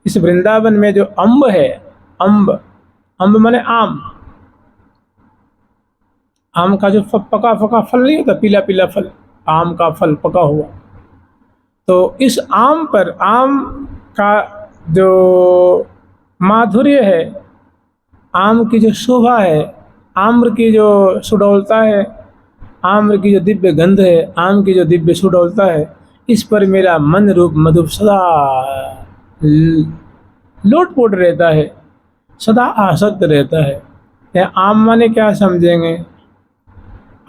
इस वृंदावन में जो अम्ब है, अम्ब, अम्ब माने आम, आम का जो पका पका फल नहीं होता, पीला पीला फल, आम का फल पका हुआ, तो इस आम पर, आम का जो माधुर्य है, आम की जो शोभा है, आम्र की जो सुडौलता है, आम्र की जो दिव्य गंध है, आम की जो दिव्य सुडौलता है, इस पर मेरा मन रूप मधुप सदा लोटपोट रहता है, सदा आसक्त रहता है। यह आम माने क्या समझेंगे?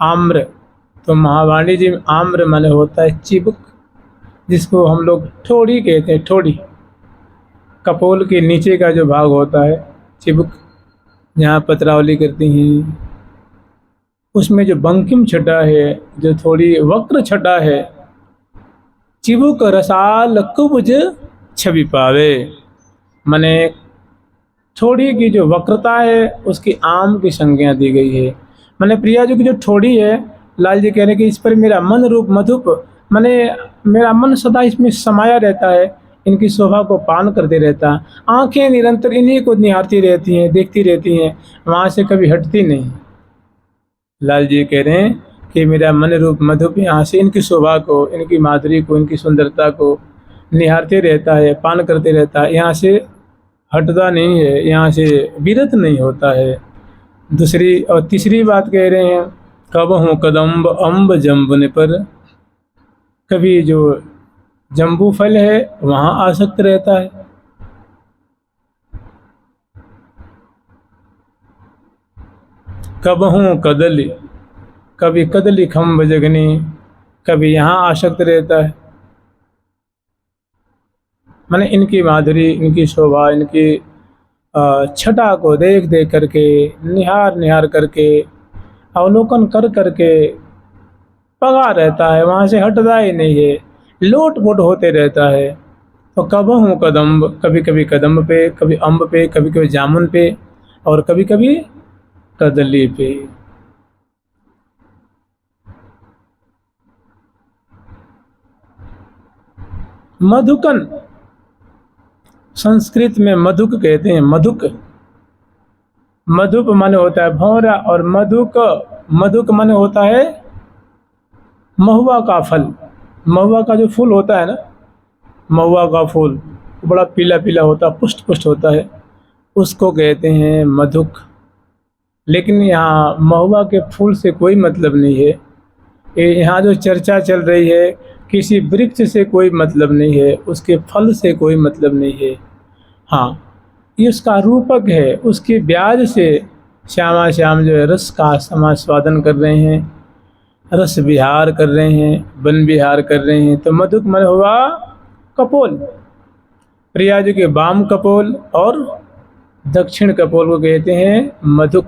आम्र, तो महावाणी जी में आम्र माने होता है चिबुक, जिसको हम लोग ठोड़ी कहते हैं। ठोड़ी कपोल के नीचे का जो भाग होता है, चिबुक, जहाँ पत्रावली करती हैं, उसमें जो बंकिम छटा है, जो थोड़ी वक्र छटा है, चिबुक रसाल कुब्ज छवि पावे, माने ठोड़ी की जो वक्रता है उसकी आम की संज्ञा दी गई है। माने प्रिया जी की जो ठोड़ी है, लाल जी कह रहे हैं कि इस पर मेरा मन रूप मधुप, माने मेरा मन सदा इसमें समाया रहता है, इनकी शोभा को पान करते रहता है। आंखें निरंतर इन्हीं को निहारती रहती हैं, देखती रहती हैं, वहाँ से कभी हटती नहीं। लाल जी कह रहे हैं कि मेरा मन रूप मधुप यहाँ से इनकी शोभा को, इनकी माधुरी को, इनकी सुंदरता को निहारते रहता है, पान करते रहता है, यहाँ से हटता नहीं है, यहाँ से विरत नहीं होता है। दूसरी और तीसरी बात कह रहे हैं, कबहू कदम्ब अम्ब जम्बुन पर, कभी जो जम्बू फल है वहाँ आसक्त रहता है, कबहू कदली, कभी कदली खम्ब जगनी, कभी यहाँ आसक्त रहता है। मैंने इनकी माधुरी, इनकी शोभा, इनकी छटा को देख देख करके, निहार निहार करके, अवलोकन कर करके पगा रहता है, वहाँ से हटता ही नहीं है, लोट पोट होते रहता है। तो कबहू कदम्ब, कभी कभी कदम्ब पे, कभी अम्ब पे, कभी कभी जामुन पे, और कभी कभी कदली पे। मधुकन, संस्कृत में मधुक कहते हैं, मधुक। मधुप माने होता है भौरा, और मधुक, मधुक माने होता है महुआ का फल। महुआ का जो फूल होता है ना, महुआ का फूल बड़ा पीला पीला होता, पुष्ट पुष्ट होता है, उसको कहते हैं मधुक। लेकिन यहाँ महुआ के फूल से कोई मतलब नहीं है। यहाँ जो चर्चा चल रही है, किसी वृक्ष से कोई मतलब नहीं है, उसके फल से कोई मतलब नहीं है। हाँ, ये उसका रूपक है, उसके ब्याज से श्यामा श्याम जो है रस का समास्वादन कर रहे हैं, रस विहार कर रहे हैं, वन विहार कर रहे हैं। तो मधुक मन हुआ कपोल। प्रिया जी के वाम कपोल और दक्षिण कपोल को कहते हैं मधुक।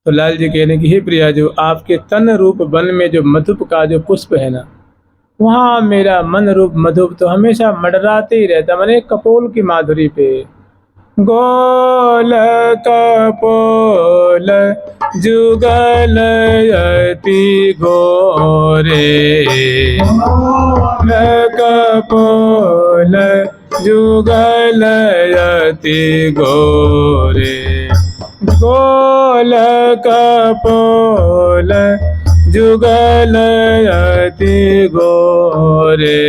तो लाल जी कह रहे हैं कि हे प्रिया जो आपके तन रूप वन में जो मधुप का जो पुष्प है ना, वहाँ मेरा मन रूप मधुप तो हमेशा मडराते ही रहता, माने कपोल की माधुरी पे। गोल कपोल जुगल यति गोरे, कपोल जुगल यति गोरे, गोल कपोल जुगल यति गोरे,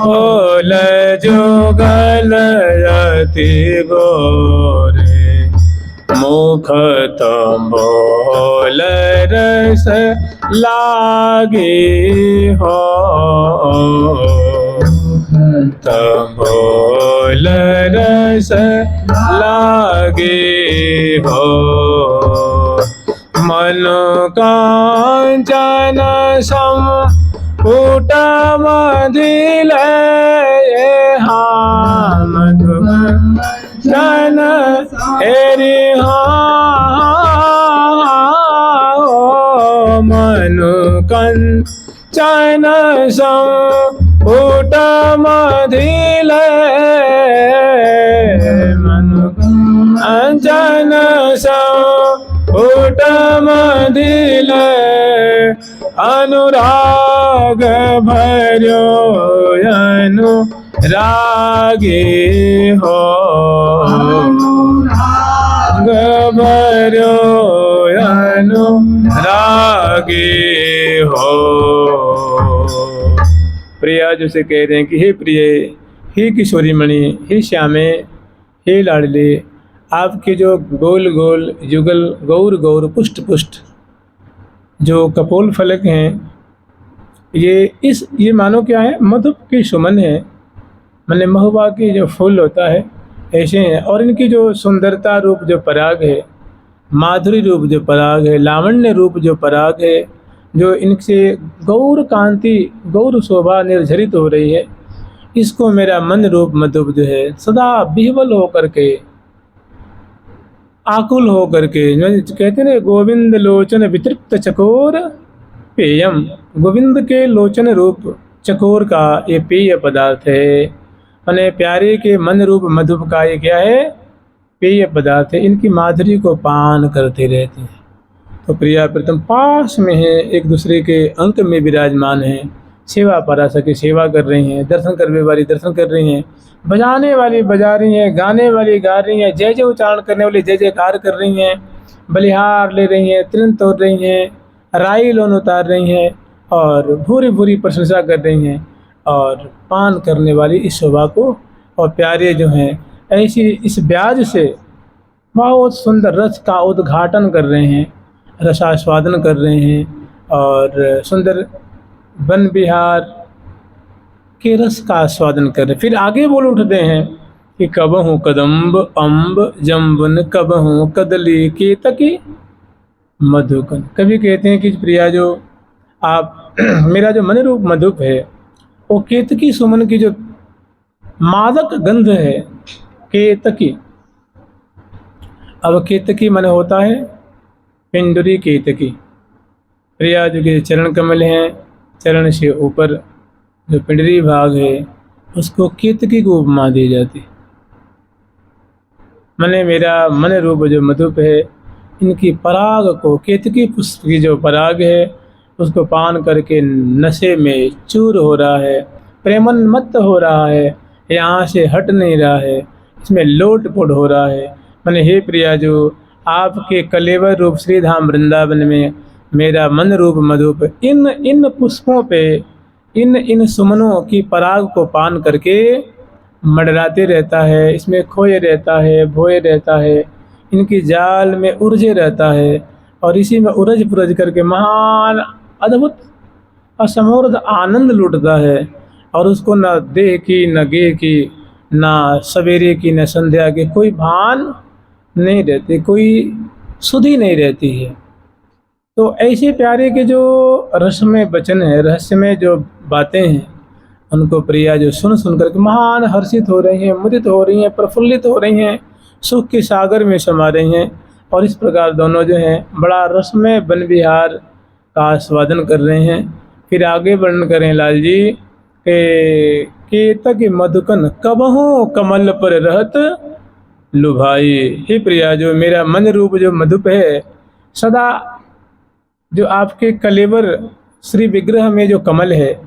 गोल जुगल यति गोरे, मुख तंबोल रस लागे हो, तंबोल रस लागे हो, मनो कांचन सम पुट मधिल मधुकांचन हेरि मनु कंचन सम पुट मधिल मनु कंचन सम पुट मधिल अनुराग भर्यो अनुरागी हो, अनुराग भर्यो अनुरागी हो। प्रिया जो से कह रहे हैं कि हे प्रिय, हे किशोरी मणि, हे श्यामे, हे लाडले, आपके जो गोल गोल युगल गौर गौर पुष्ट पुष्ट जो कपोल फलक हैं, ये मानो क्या है, मधुप की सुमन है, माने महुआ की जो फूल होता है ऐसे हैं। और इनकी जो सुंदरता रूप जो पराग है, माधुरी रूप जो पराग है, लावण्य रूप जो पराग है, जो इनसे गौर कांति गौर शोभा निर्झरित हो रही है, इसको मेरा मन रूप मधुप जो है सदा विह्वल होकर के, आकुल हो करके, कहते हैं गोविंद लोचन वितृप्त चकोर पेयम, गोविंद के लोचन रूप चकोर का ये पेय पदार्थ है, माने प्यारे के मन रूप मधुप का ये क्या है, पेय पदार्थ है। इनकी माधुरी को पान करते रहते हैं। तो प्रिया प्रीतम पास में है, एक दूसरे के अंक में विराजमान है, सेवा पराशर की सेवा कर रही हैं, दर्शन करने वाली दर्शन कर रही हैं, बजाने वाली बजा रही हैं, गाने वाली गा रही हैं, जय जय उच्चारण करने वाली जय जयकार कर रही हैं, बलिहार ले रही हैं, तृण तोड़ रही हैं, राई लोन उतार रही हैं और भूरी भूरी प्रशंसा कर रही हैं, और पान करने वाली इस शोभा को और प्यारे जो हैं ऐसी इस ब्याज से बहुत सुंदर रस का उद्घाटन कर रहे हैं, रसास्वादन कर रहे हैं और सुंदर वन विहार के रस का आस्वादन कर रहे। फिर आगे बोल उठते हैं कि कबहूँ कदम्ब अम्ब जम्बन, कबहूँ कदली केतकी मधुकन। कभी कहते हैं कि प्रिया जो आप मेरा जो मन रूप मधुप है, वो केतकी सुमन की जो मादक गंध है, केतकी। अब केतकी मन होता है पिंडुरी केतकी। प्रिया जो के चरण कमल हैं, चरण से ऊपर जो पिंडरी भाग है उसको केतकी को उपमा दी जाती। मने मेरा मन रूप जो मधुप है, इनकी पराग को, केतकी पुष्प की जो पराग है उसको पान करके नशे में चूर हो रहा है, प्रेमन्मत्त हो रहा है, यहाँ से हट नहीं रहा है, इसमें लोटपोट हो रहा है। मैंने हे प्रिया जो आपके कलेवर रूप श्रीधाम वृंदावन में मेरा मन रूप मधुप इन पुष्पों पे, इन सुमनों की पराग को पान करके मडराते रहता है, इसमें खोए रहता है, भोए रहता है, इनकी जाल में उलझे रहता है और इसी में उलझ पुलझ करके महान अद्भुत असमूर्ध आनंद लुटता है। और उसको न देह की, न गेह की, ना सवेरे की न संध्या की कोई भान नहीं रहती, कोई सुधि नहीं रहती है। तो ऐसे प्यारे के जो रसमय वचन है, रहस्यमय जो बातें हैं, उनको प्रिया जो सुन सुन करके महान हर्षित हो रही हैं, मुदित हो रही हैं, प्रफुल्लित हो रही हैं, सुख के सागर में समा रही हैं। और इस प्रकार दोनों जो हैं बड़ा रसमय वन विहार का आस्वादन कर रहे हैं। फिर आगे वर्णन करें लाल जी के केतक मधुकन कबहू कमल पर रहत लुभाई। हे प्रिया, जो मेरा मन रूप जो मधुप है, सदा जो आपके कलेवर श्री विग्रह में जो कमल है,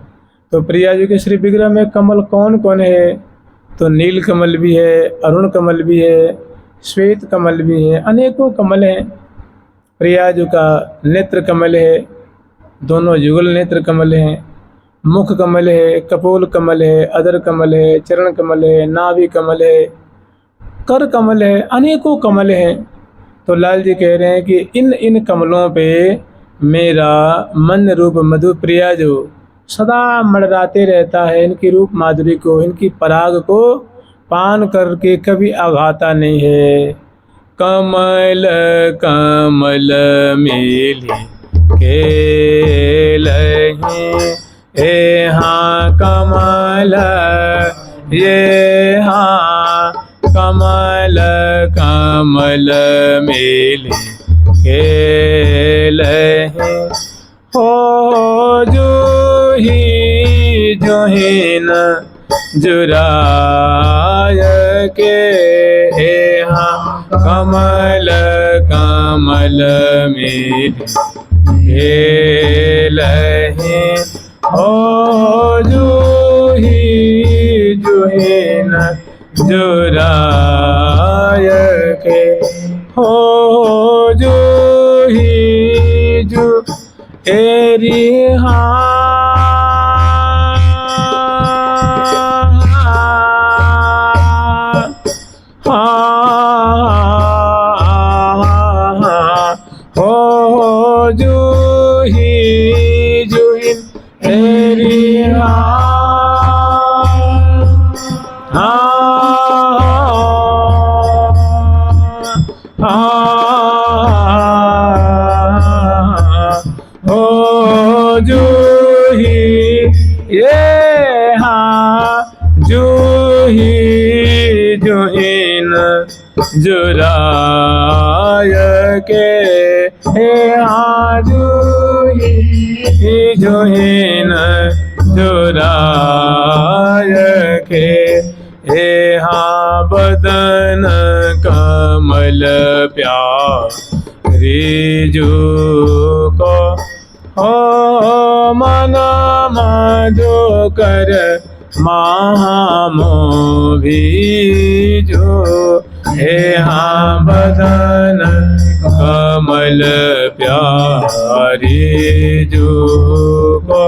तो प्रिया जी के श्री विग्रह में कमल कौन कौन है? तो नील कमल भी है, अरुण कमल भी है, श्वेत कमल भी है, अनेकों कमल हैं। प्रिया जी का नेत्र कमल है, दोनों युगल नेत्र कमल हैं, मुख कमल है, कपोल कमल है, अदर कमल है, चरण कमल है, नाभि कमल है, कर कमल है, अनेकों कमल हैं। तो लाल जी कह रहे हैं कि इन इन कमलों पे मेरा मन रूप मधु प्रिया जो सदा मड़राते रहता है, इनकी रूप माधुरी को, इनकी पराग को पान करके कभी आघाता नहीं है। कमल कमल मिली के लही हाँ कमल ये हाँ कमल कमल मिली के लही हो जूही न जुराय के हाँ कमल कमल मिली के लही हो जूही न जुराय के हो जूही एरी हो जूही एरी हो जूही ये हाँ जूही न जुराय के हे हाँ जूही न जुराय के हे हाँ बदन कमल प्यारी जो को हो मन मधु कर महामो भी जो हे हाँ बदन कमल प्यारी जो को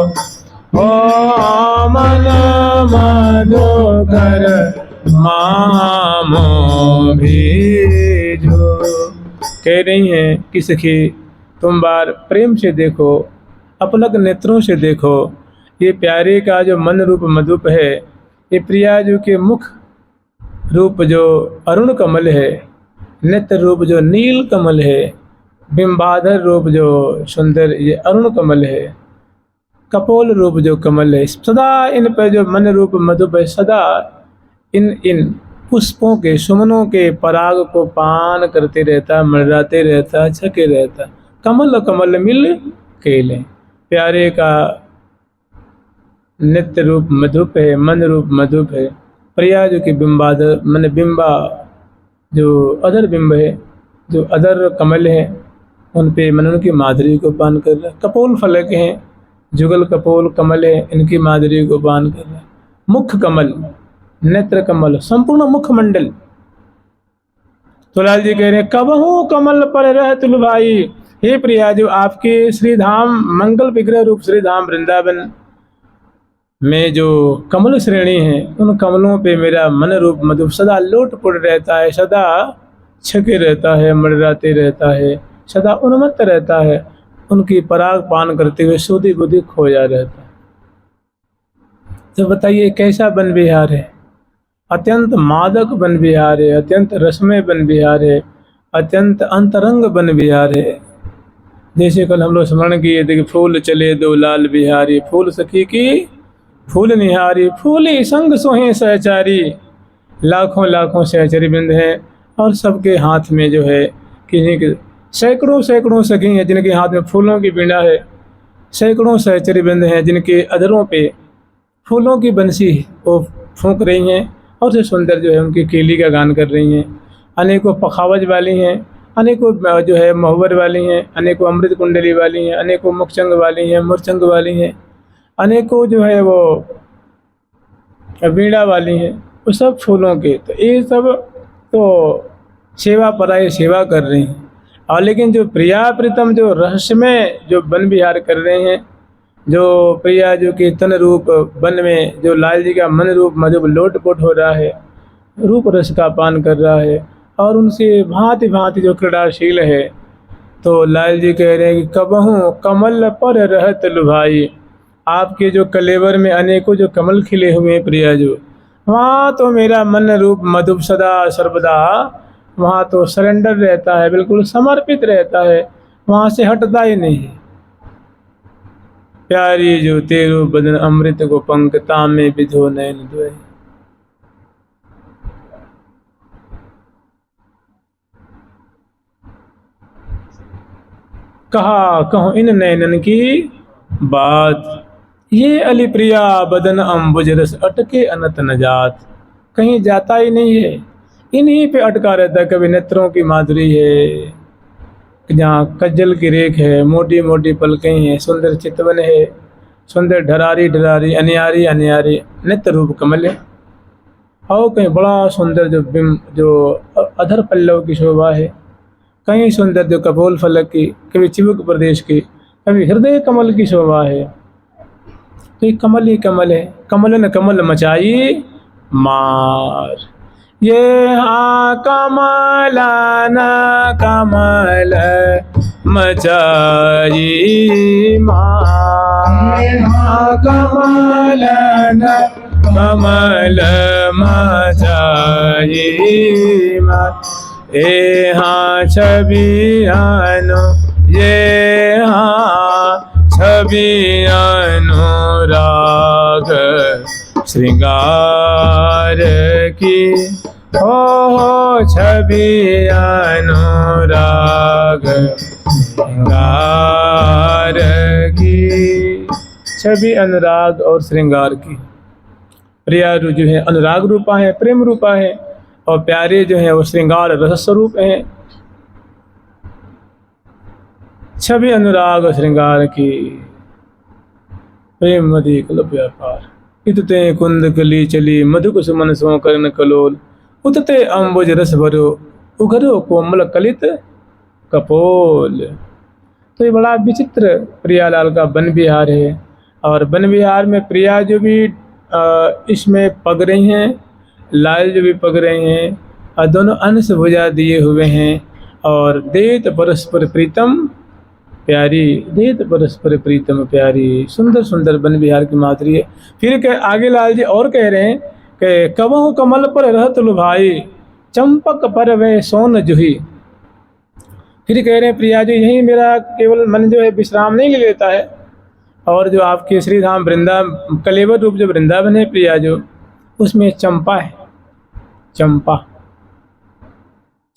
हो मन मधु कर महामो भी जो। कह रही हैं कि सखी तुम बार प्रेम से देखो, अपलक नेत्रों से देखो, ये प्यारे का जो मन रूप मधुप है, ये प्रिया जो के मुख रूप जो अरुण कमल है, नेत्र रूप जो नील कमल है, बिंबाधर रूप जो सुंदर ये अरुण कमल है, कपोल रूप जो कमल है, सदा इन पर जो मन रूप मधुप है, सदा इन पुष्पों के सुमनों के पराग को पान करते रहता, मर्राते रहता, छके रहता। कमल कमल मिल केले, प्यारे का नित्य रूप मधुप है, मन रूप मधुप है। प्रिया जो कि बिंबाधर मन बिंबा जो अदर बिंब है, जो अदर कमल है, उन पे मन उनकी माधुरी को पान कर रहा है। कपोल फलक हैं, जुगल कपोल कमल है, इनकी माधुरी को पान कर रहा है। मुख कमल, नेत्र कमल, संपूर्ण मुखमंडल। तो लाल जी कह रहे हैं कबहू कमल पर रह तुल भाई। हे प्रिया, जो आपके श्रीधाम मंगल विग्रह रूप श्रीधाम वृंदावन में जो कमल श्रेणी है, उन कमलों पे मेरा मन रूप मधुप सदा लोटपुट रहता है, सदा छके रहता है, मड़राते रहता है, सदा उन्मत्त रहता है, उनकी पराग पान करते हुए सुधि बुद्धि खोया रहता है। तो बताइए कैसा वन विहार है। अत्यंत मादक बन विहार है, अत्यंत रसमय बन विहार है, अत्यंत अंतरंग बन विहार है। जैसे कल हम लोग स्मरण किए थे कि फूल चले दो लाल बिहारी, फूल सखी की फूल निहारी, फूली संग सोहे सहचारी। लाखों लाखों सहचरी बिंद हैं और सबके हाथ में जो है किन्हीं के सैकड़ों सैकड़ों सखी हैं जिनके हाथ में फूलों की बीड़ा है। सैकड़ों सहचरी बिंद हैं जिनके अधरों पे फूलों की बंसी वो फूंक रही हैं और से सुंदर जो है उनकी केली का गान कर रही हैं। अनेकों पखावज वाली हैं, अनेकों जो है मोहबर वाली हैं, अनेकों अमृत कुंडली वाली हैं, अनेकों मुखचंग वाली हैं, मुरचंग वाली हैं, अनेकों जो है वो वीणा वाली हैं। वो सब फूलों के, तो ये सब तो सेवा पराई सेवा कर रही हैं। और लेकिन जो प्रिया प्रीतम जो रहस्यमय जो वन विहार कर रहे हैं, जो प्रिया जो कि तन रूप वन में जो लाल जी का मन रूप मधुब लोटपोट हो रहा है, रूप रस का पान कर रहा है और उनसे भांति भांति जो क्रीड़ाशील है। तो लाल जी कह रहे हैं कि कबहूँ कमल पर रहत लुभाई, आपके जो कलेवर में अनेकों जो कमल खिले हुए हैं प्रिया जो, वहाँ तो मेरा मन रूप मधुब सदा सर्वदा वहाँ तो सरेंडर रहता है, बिल्कुल समर्पित रहता है, वहाँ से हटता ही नहीं है। प्यारी जो तेरो बदन अमृत को पंकता में विधो नैन द्वय। कहा कहूँ इन नैनन की बात, ये अली प्रिया बदन अम्बुज रस अटके अनत न जात। कहीं जाता ही नहीं है, इन्हीं पे अटका रहता है। कभी नेत्रों की माधुरी है, जहाँ कज्जल की रेख है, मोटी मोटी पलकें हैं, सुंदर चितवन है, सुंदर ढरारी ढरारी अनियारी अनियारी नित्य रूप कमल है। और कहीं बड़ा सुंदर जो बिंब जो अधर पल्लव की शोभा है, कहीं सुंदर जो कपोल फलक की, कभी चिबुक प्रदेश की, कभी हृदय कमल की शोभा है। तो ये कमल ही कमल है। कमलन कमल मचाई मार, ये हाँ कमलन कमल मचाई मार, हाँ कमलन कमल मचाई मार। ए हाँ छवि अनु, ये हाँ छवि अनुराग श्रृंगार की, हो छवि अनुराग श्रृंगार की। छवि अनुराग और श्रृंगार की। प्रिया जो है अनुराग रूपा है, प्रेम रूपा है, और प्यारे जो है वो श्रृंगार रस स्वरूप हैं। छवि अनुराग और श्रृंगार की, प्रेम मदी कल व्यापार। इतते कुंद कली चली मधुक सुमन सो कर्ण कलोल, उतते अम्बुज रस भरो उघरो कोमल कलित कपोल। तो ये बड़ा विचित्र प्रियालाल का वन विहार है। और वन विहार में प्रिया जो भी इसमें पग रही हैं, लाल जो भी पग रहे हैं, और दोनों अंश भुजा दिए हुए हैं। और देत परस्पर प्रीतम प्यारी, देत परस्पर प्रीतम प्यारी। सुंदर सुंदर वन विहार की माधुरी है। फिर आगे लाल जी और कह रहे हैं कि कबहु कमल पर रहत लुभाई, चंपक पर वे सोन जुही। फिर कह रहे हैं प्रिया जी यही मेरा केवल मन जो है विश्राम नहीं ले लेता है, और जो आपके श्री धाम कलेवर रूप जो वृंदावन है प्रिया जो, उसमें चंपा है। चंपा,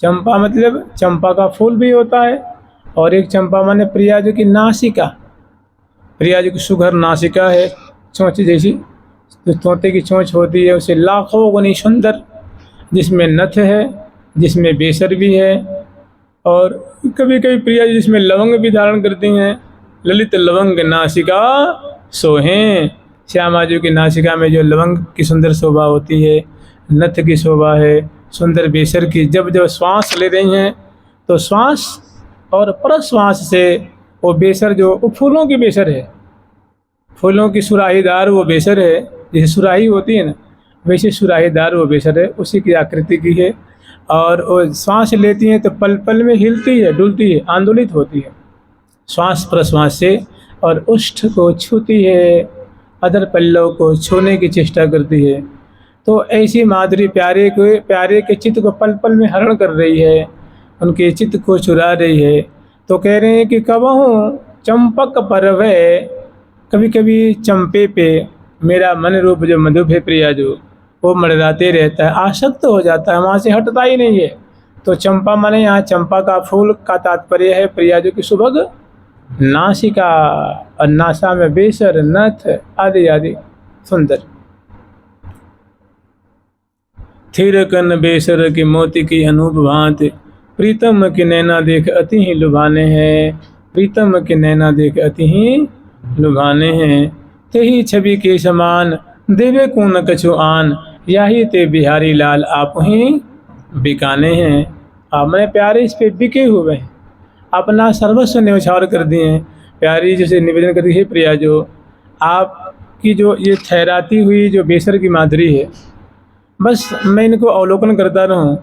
चंपा मतलब चंपा का फूल भी होता है, और एक चंपा माने प्रिया जो की नासिका। प्रिया जो की सुघर नासिका है, चोंच जैसी, जो तोते की चोंच होती है उसे लाखों गुनी सुंदर, जिसमें नथ है, जिसमें बेसर भी है, और कभी कभी प्रिया जिसमें लवंग भी धारण करती हैं। ललित लवंग नासिका सोहें। श्यामा जी की नासिका में जो लवंग की सुंदर शोभा होती है, नथ की शोभा है, सुंदर बेसर की। जब जब श्वास ले रही हैं तो श्वास और प्रश्वास से वो बेसर जो वो फूलों की बेसर है, फूलों की सुराहीदार वो बेसर है। जैसे सुराही होती है ना, वैसे सुराहीदार वो बेसर है, उसी की आकृति की है। और वो श्वास लेती हैं तो पल पल में हिलती है, डुलती है, आंदोलित होती है श्वास प्रश्वास से, और उष्ठ को छूती है, अधर पल्लव को छूने की चेष्टा करती है। तो ऐसी माधुरी प्यारे के चित्त को पल पल में हरण कर रही है, उनके चित्त को चुरा रही है। तो कह रहे हैं कि कबहूँ चंपक परवै, कभी कभी चंपे पे मेरा मन रूप जो मधुप है प्रिया जो, वो मंडराते रहता है, आसक्त हो जाता है, वहाँ से हटता ही नहीं है। तो चंपा माने यहाँ चंपा का फूल का तात्पर्य है प्रिया जो की सुभग नासिका, और नासा में बेसर नथ आदि आदि सुंदर। थिर कन बेसर की मोती की अनूप भांति, प्रीतम की नैना देख अति ही लुभाने हैं, प्रीतम की नैना देख अति ही लुभाने हैं। तेही छवि के समान देवे को न कछु आन, याही ते बिहारी लाल आप ही बिकाने हैं। आप मेरे प्यारे इस पे बिके हुए हैं, अपना सर्वस्व न्यौछावर कर दिए हैं। प्यारी जैसे निवेदन करती है प्रिया जो, आपकी जो ये ठहराती हुई जो बेसर की माधुरी है, बस मैं इनको अवलोकन करता रहूं,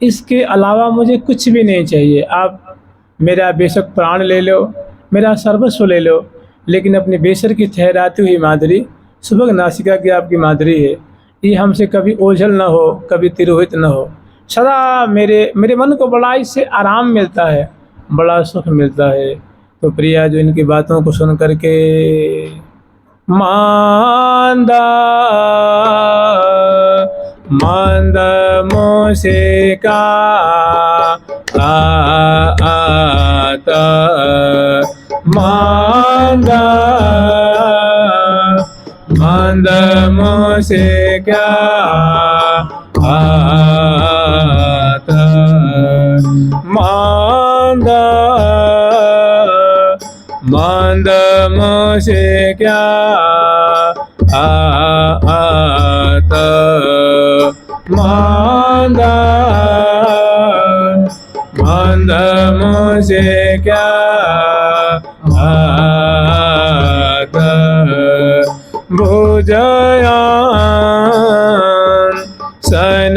इसके अलावा मुझे कुछ भी नहीं चाहिए। आप मेरा बेशक प्राण ले लो, मेरा सर्वस्व ले लो, लेकिन अपनी बेसर की ठहराती हुई माधुरी, सुभग नासिका की आपकी माधुरी है, ये हमसे कभी ओझल न हो, कभी तिरोहित न हो। सदा मेरे मन को बड़ा इससे आराम मिलता है, बड़ा सुख मिलता है। तो प्रिया जो इनकी बातों को सुन करके मांदा मोसे का आता, मांदा मोसे क्या आता, मांदा मोसे क्या आता, मांदा मोसे क्या आता, भुजयान सन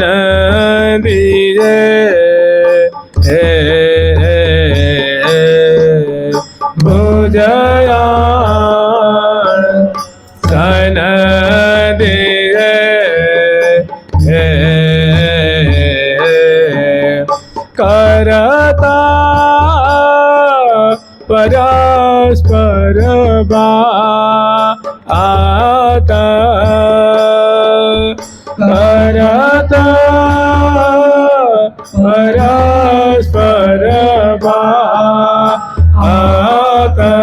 दीजे भुजयान सन दीजे करता परस्पर आता, करता परस्पर आता,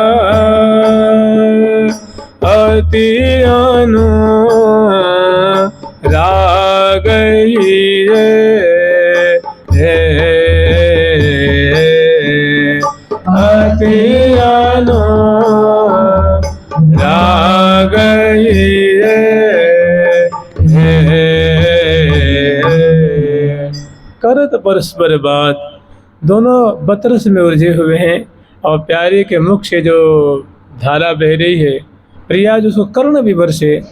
अति अनुराग अति अनुराग करत परस्पर बात, दोनों बतरस में उलझे हुए हैं और प्यारे के मुख से जो धारा बह रही है, प्रिया जो उसको कर्ण विवर से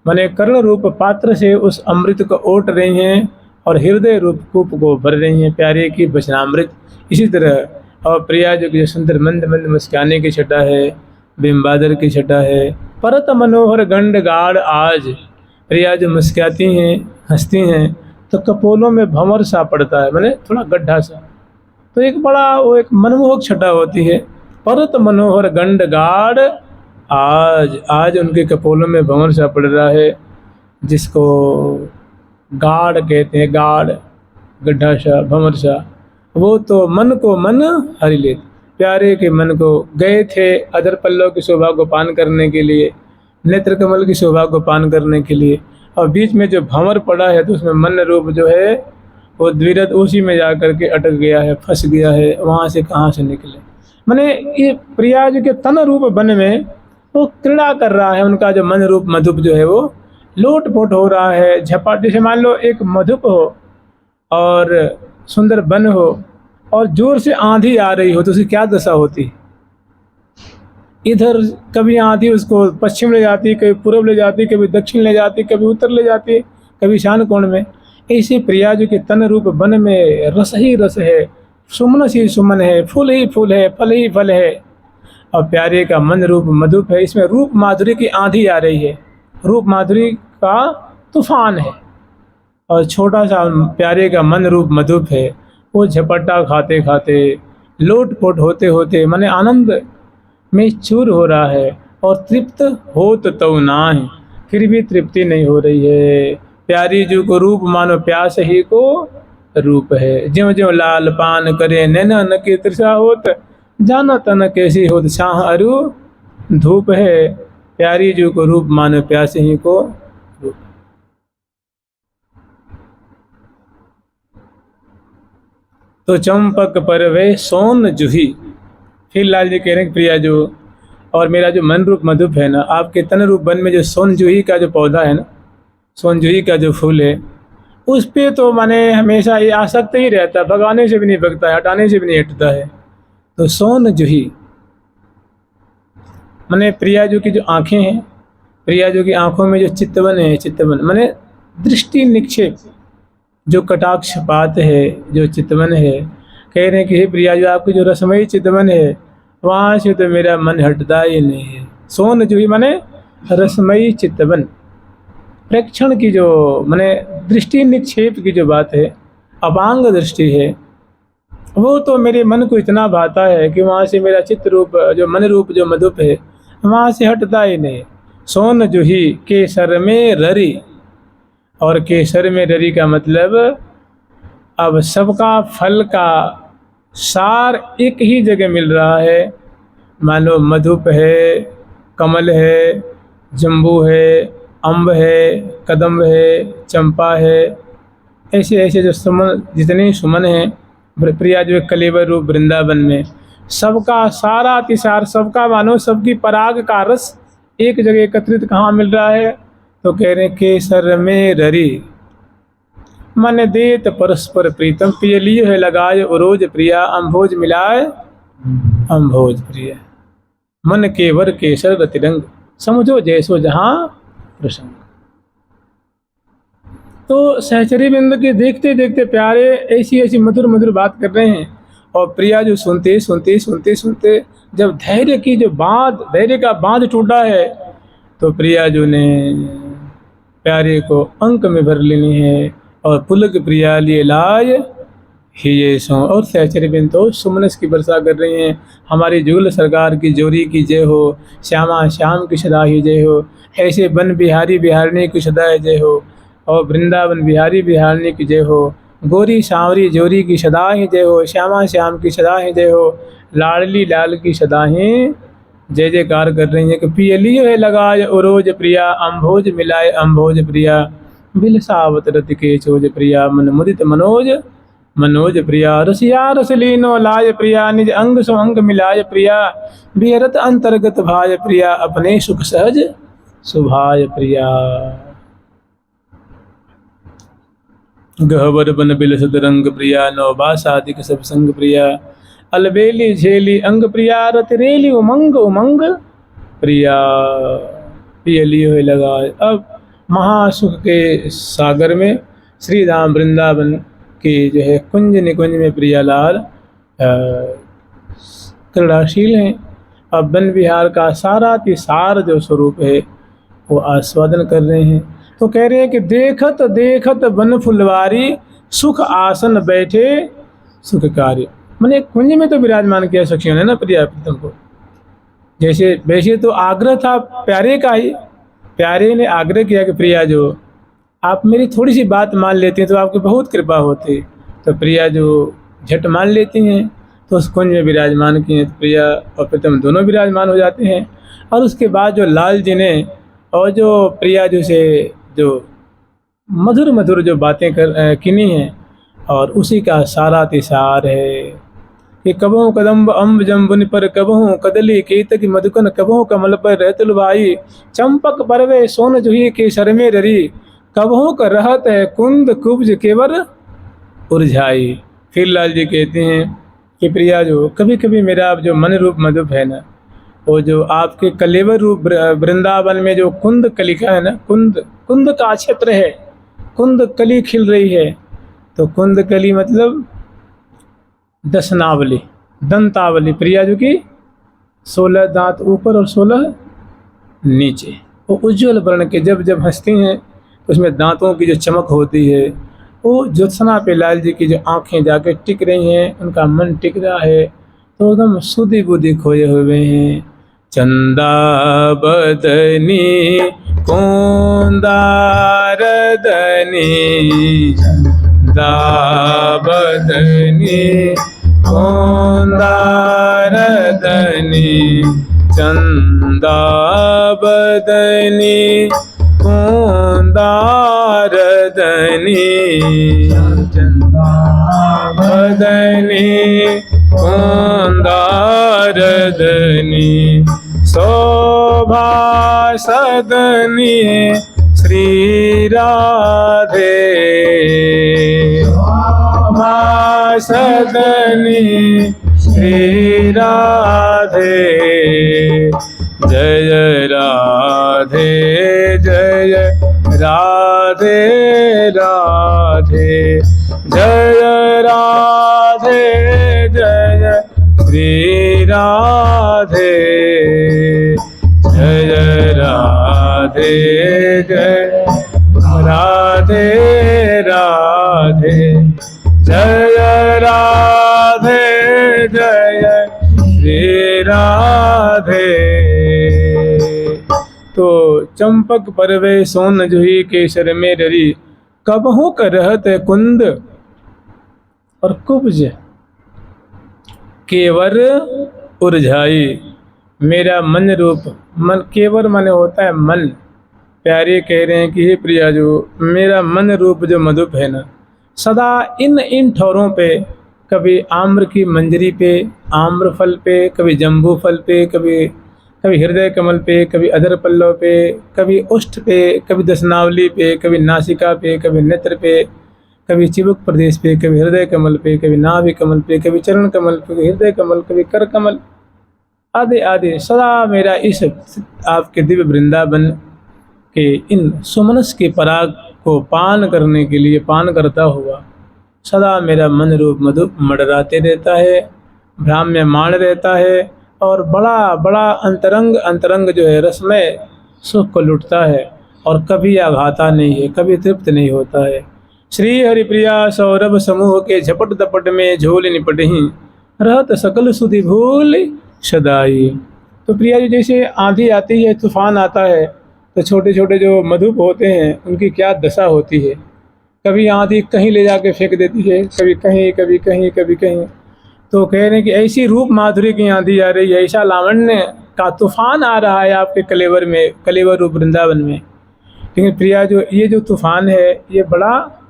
माने कर्ण रूप पात्र से उस अमृत को ओट रही हैं और हृदय रूप कूप को भर रही हैं प्यारे की वचनामृत। इसी तरह और प्रिया जो कि सुंदर मंद मंद मुस्काने की छटा है, बिंबादर की छटा है, परत मनोहर गंड गाढ़ आज। प्रिया जो मुस्काती हैं, हंसती हैं, तो कपोलों में भंवर सा पड़ता है, माने थोड़ा गड्ढा सा, तो एक बड़ा वो एक मनमोहक छटा होती है। परत मनोहर गंड गाढ़ आज उनके कपोलों में भंवर सा पड़ रहा है, जिसको गाढ़ कहते हैं, गाढ़ गड्ढा सा भंवर सा। वो तो मन को मन हरि लेते, प्यारे के मन को गए थे अदर पल्लव की शोभा को पान करने के लिए, नेत्र कमल की शोभा को पान करने के लिए, और बीच में जो भंवर पड़ा है तो उसमें मन रूप जो है वो द्विरथ उसी में जा कर के अटक गया है, फंस गया है, वहाँ से कहाँ से निकले। माने ये प्रिया जी के तन रूप वन में वो क्रीड़ा कर रहा है, उनका जो मन रूप मधुप जो है वो लोटपोट हो रहा है, झपाट। जैसे मान लो एक मधुप हो और सुंदर वन हो और जोर से आंधी आ रही हो तो उसकी क्या दशा होती। इधर कभी आंधी उसको पश्चिम ले जाती, कभी पूर्व ले जाती, कभी दक्षिण ले जाती, कभी उत्तर ले जाती, कभी ईशान कोण में। ऐसे प्रिया जी के तन रूप वन में रस ही रस है, सुमन ही सुमन है, फूल ही फूल है, फल ही फल है, और प्यारे का मन रूप मधुप है। इसमें रूप माधुरी की आंधी आ रही है, रूप माधुरी का तूफान है, और छोटा सा प्यारे का मन रूप मधुप है, वो झपट्टा खाते खाते लोटपोट होते होते माने आनंद में चूर हो रहा है, और तृप्त होत तो नाहि, फिर भी तृप्ति नहीं हो रही है। प्यारी जू को रूप मानो प्यास ही को रूप है, ज्यों ज्यों लाल पान करे नैना न के तृषा होत, जाना तन कैसी होत छाह अरु धूप है। प्यारी जू को रूप मानो प्यास ही को रूप। तो चंपक परवे सोन जूही, फिर लाल जी कह रहे हैं प्रिया जो और मेरा जो मन रूप मधुप है ना, आपके तन रूप वन में जो सोन जूही का जो पौधा है ना, सोन जूही का जो फूल है, उस पे तो माने हमेशा ये आसक्त ही रहता है, भगाने से भी नहीं भगता है, हटाने से भी नहीं हटता है। तो सोन जूही माने प्रिया जो की जो आँखें हैं, प्रिया जो की आँखों में जो चित्तवन है, चित्तवन माने दृष्टि निक्षेप, जो कटाक्षपात है, जो चित्तवन है, कह रहे हैं कि हे प्रिया जो आपकी जो रसमयी चित्तवन है, वहाँ से तो मेरा मन हटता ही नहीं है। सोन जूही माने रसमयी चित्तवन, प्रेक्षण की जो माने दृष्टि निक्षेप की जो बात है, अपांग दृष्टि है, वो तो मेरे मन को इतना भाता है कि वहाँ से मेरा चित्त रूप जो मन रूप जो मधुप है, वहाँ से हटता ही नहीं। सोन जूही केसर में ररी, और केसर में ररी का मतलब अब सबका फल का सार एक ही जगह मिल रहा है। मानो मधुप है, कमल है, जम्बू है, अम्ब है, कदम्ब है, चंपा है, ऐसे ऐसे जो सुमन जितने सुमन हैं प्रिया जो कलेवर रूप वृंदावन में, सबका सारा अतिसार, सबका मानो सबकी पराग का रस एक जगह एकत्रित कहाँ मिल रहा है, तो कह रहे हैं केसर में ररी, मन देत परस्पर प्रीतम, पिय लियो है लगाए रोज प्रिया, अम्भोज मिलाए अम्भोज प्रिय, मन के वर केसर रतिरंग, समझो जैसो जहाँ प्रसंग। तो सहचरी बिंद के देखते देखते प्यारे ऐसी ऐसी मधुर मधुर बात कर रहे हैं, और प्रिया जो सुनते सुनते सुनते सुनते जब धैर्य की जो बांध, धैर्य का बांध टूटा है, तो प्रिया जो ने प्यारे को अंक में भर लेनी है, और पुलक प्रिया लिए लाज ही ये सो, और सहचरी बिंद तो सुमनस की वर्षा कर रही हैं। हमारी जुगल सरकार की जोरी की जय हो, श्यामा श्याम की सदा ही जय हो, ऐसे वन बिहारी बिहारनी की सदा जय हो, और वृंदावन बिहारी बिहारनी की जय हो, गोरी सांवरी जोरी की सदा ही जय हो, श्यामा श्याम की सदा ही जय हो, लाडली लाल की सदा ही जय जयकार कर रही हैं। कि पिय लियो है लगाए रोज प्रिया, अम्भोज मिलाए अम्भोज प्रिया, बिलसावत रति के चोज प्रिया, मन मुदित मनोज मनोज प्रिया, रसिया रस लीनो लाय प्रिया, निज अंग सो अंग मिलाय प्रिया, बिहरत अंतर्गत भाय प्रिया, अपने सुख सहज सुभाय प्रिया। गहवर बन बिल सदरंग प्रिया, नौबासादिक सब संग प्रिया, अलबेली झेली अंग प्रिया, रतिरेली उमंग उमंग प्रिया, पिय लियो लगाए। अब महासुख के सागर में श्री धाम वृंदावन की जो है कुंज निकुंज में प्रियालाल क्रीड़ाशील हैं। अब वन विहार का सारा तिसार जो स्वरूप है वो आस्वादन कर रहे हैं। तो कह रहे हैं कि देखत देखत वन फुलवारी, सुख आसन बैठे सुख कार्य, मैंने कुंज में तो विराजमान किया सखियों ने ना प्रिया प्रीतम को। जैसे वैसे तो आग्रह था प्यारे का ही, प्यारे ने आग्रह किया कि प्रिया जो आप मेरी थोड़ी सी बात मान लेती हैं तो आपकी बहुत कृपा होती। तो प्रिया जो झट मान लेती हैं तो उस कुंज में विराजमान किए। तो प्रिया और प्रीतम दोनों विराजमान हो जाते हैं। और उसके बाद जो लाल जी ने और जो प्रिया जो से जो मधुर मधुर जो बातें किनी हैं, और उसी का सारा तिसार है कि कबहू कदम्ब अम्ब जम्बुन पर, कबहू कदली केतक मधुकन, कबहू कमल पर रहतुल भाई, चंपक परवे सोन जूही के सर में ररी, कबहू का रहत है कुंद कुब्ज केवर उर्झाई। फिर लाल जी कहते हैं कि प्रिया जो कभी कभी मेरा जो मन रूप मधुप है ना, वो जो आपके कलेवर रूप वृंदावन में जो कुंद कलिका है ना, कुंद का क्षेत्र है, कुंद कली खिल रही है। तो कुंद कली मतलब दशनावली, दंतावली, प्रिया जो की 16 दांत ऊपर और 16 नीचे, वो उज्ज्वल वर्ण के जब जब हंसती हैं उसमें दांतों की जो चमक होती है, वो ज्योत्सना पे लाल जी की जो आंखें जाके टिक रही हैं, उनका मन टिक रहा है, तो एकदम सुधि बुद्धि खोए हुए हैं। चंदा बदनी कुंदारदनी, दाबदनी कुंदारदनी, चंदा बदनी कुंदारदनी, चंदा बदनी कुंदारदनी, शोभा सदनी श्री राधे, शोभा सदनी श्री राधे, जय राधे जय राधे राधे, जय राधे जय श्री राधे, जय राधे जय राधे राधे, जय राधे जय श्री राधे। तो चंपक परवे सोन जुही केसर में डरी, कबहू करहत कुंद और कुब्ज केवर उरझाई। मेरा मन रूप, मन केवर माने होता है मन। प्यारे कह रहे हैं कि हे प्रिया, जो मेरा मन रूप जो मधुप है ना, सदा इन ठौरों पे, कभी आम्र की मंजरी पे, आम्र फल पे, कभी जम्बू फल पे, कभी हृदय कमल पे, कभी अधर पल्लव पे, कभी उष्ठ पे, कभी दशनावली पे, कभी नासिका पे, कभी नेत्र पे, कभी चिबुक प्रदेश पे, कभी हृदय कमल पे, कभी नाभि कमल पे, कभी चरण कमल पे, कभी हृदय कमल, कभी कर कमल आदि आदि। सदा मेरा इस आपके दिव्य वृंदावन के इन सुमनस के पराग को पान करने के लिए, पान करता हुआ सदा मेरा मन रूप मधु मडराते रहता है, भ्राम्यमाण रहता है, और बड़ा बड़ा अंतरंग जो है रसमय सुख को लुटता है, और कभी आघाता नहीं है, कभी तृप्त नहीं होता है। श्री हरिप्रिया सौरभ समूह के झपट दपट में झोल निपटही, रहत सकल सुधि भूल सदाई। तो प्रिया जी, जैसे आंधी आती है, तूफान आता है, तो छोटे छोटे जो मधुप होते हैं उनकी क्या दशा होती है। कभी आंधी कहीं ले जाके फेंक देती है, कभी कहीं, कभी कहीं, कभी कहीं। तो कह रहे हैं कि ऐसी रूप माधुरी की आंधी आ रही है, ऐसा लावण्य का तूफान आ रहा है आपके कलेवर में, कलेवर रूप वृंदावन में। लेकिन प्रिया, जो ये जो तूफान है, ये बड़ा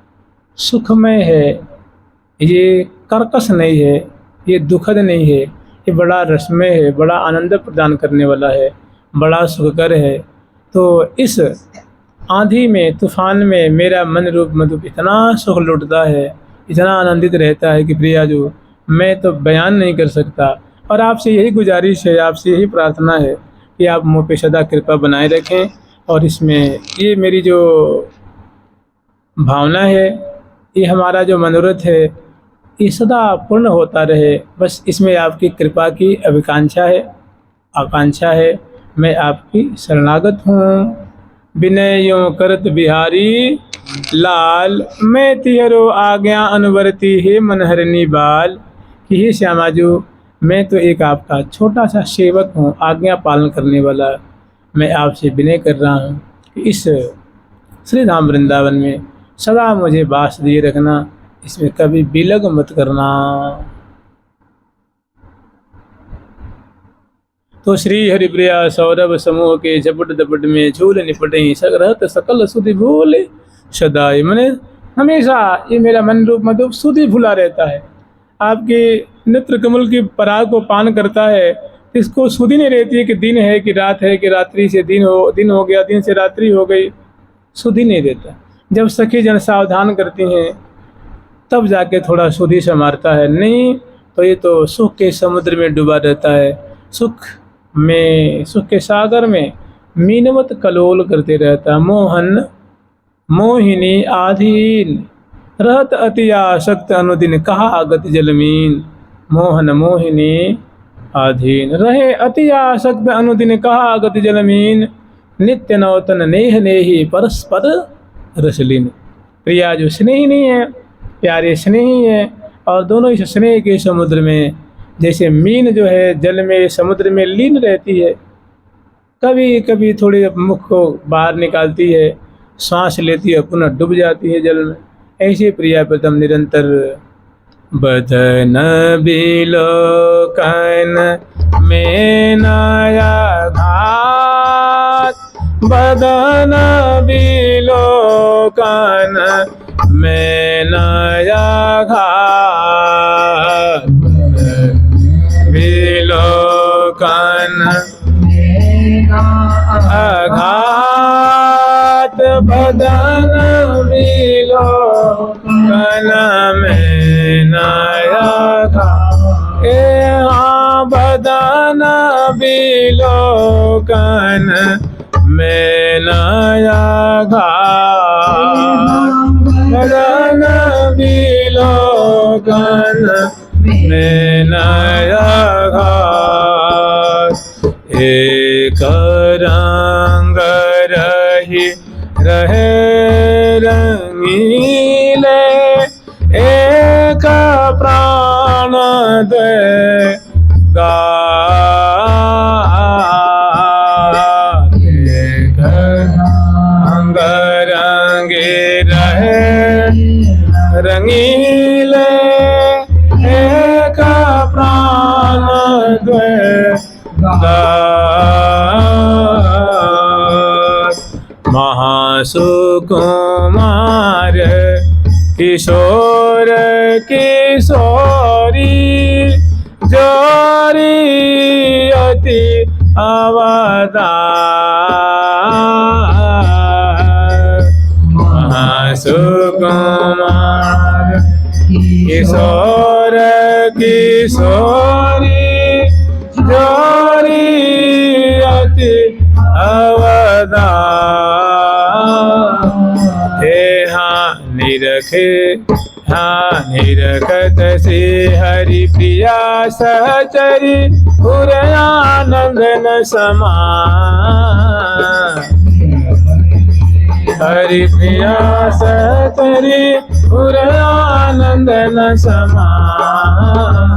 सुखमय है, ये कर्कश नहीं है, ये दुखद नहीं है, ये बड़ा रसमय है, बड़ा आनंद प्रदान करने वाला है, बड़ा सुखकर है। तो इस आंधी में, तूफान में मेरा मन रूप मधुप इतना सुख लुटता है, इतना आनंदित रहता है कि प्रिया जो मैं तो बयान नहीं कर सकता। और आपसे यही गुजारिश है, आपसे यही प्रार्थना है कि आप मुझ पे सदा कृपा बनाए रखें, और इसमें ये मेरी जो भावना है, ये हमारा जो मनोरथ है, ये सदा पूर्ण होता रहे। बस इसमें आपकी कृपा की अभिकांक्षा है, आकांक्षा है। मैं आपकी शरणागत हूँ। विनय यों करत बिहारी लाल, मैं तिहरो आज्ञा अनुवर्ती है मनहरनी बाल। कि हे श्यामाजू, मैं तो एक आपका छोटा सा सेवक हूँ, आज्ञा पालन करने वाला। मैं आपसे विनय कर रहा हूँ कि इस श्री धाम वृंदावन में सदा मुझे वास दिए रखना, इसमें कभी विलग मत करना। तो श्री हरिप्रिया सौरभ समूह के झपट दपट में झूल निपटही, रहत सकल सुधि भूल सदाई। मैंने हमेशा ये मेरा मन रूप मधुप सुधि भुला रहता है। आपके नेत्र कमल की पराग को पान करता है, इसको सुधि नहीं रहती है कि दिन है कि रात है, कि रात्रि से दिन हो गया, दिन से रात्रि हो गई, सुधि नहीं रहता। जब सखी जन सावधान करती हैं तब जाके थोड़ा सुधि से मारता है, नहीं तो ये तो सुख के समुद्र में डूबा रहता है, सुख के सागर में मीनवत कलोल करते रहता है। मोहन मोहिनी आधीन, रहत अति आसक्त अनुदिन, कहा आगत जलमीन। मोहन मोहिनी आधीन, रहे अति आसक्त अनुदिन, कहा आगत जलमीन। नित्य नौतन नेह नेही परस्पर रसलीन। प्रिया जो स्नेहिनी है, प्यारे स्नेही है, और दोनों इस स्नेह के समुद्र में, जैसे मीन जो है जल में समुद्र में लीन रहती है, कभी कभी थोड़ी मुख को बाहर निकालती है, सांस लेती है, पुनः डूब जाती है जल में, ऐसे प्रिया प्रीतम निरंतर बदन बिलोकन में नया घात, बदन बिलोकन में नया घात, बिलोकन आघात, बदन बिलोकन में नया घात, हाँ बदन बिलोकन में नया घात, बदन बिलोकन में नया घात, एक रंग रही रहे रंगीले, एक प्राण दे एक रंग रंगे रहे रंगीले, एक प्राण दे महासुकुमार किशोर किशोरी जोरी अति अवतार, महासुकुमार किशोर किशोरी जोरी अति अवतार, हे हाँ निरखे हाँ निरखत से हरि प्रिया सहचरी, उर आनंद न समान, हरि प्रिया सहचरी उर आनंद न समान,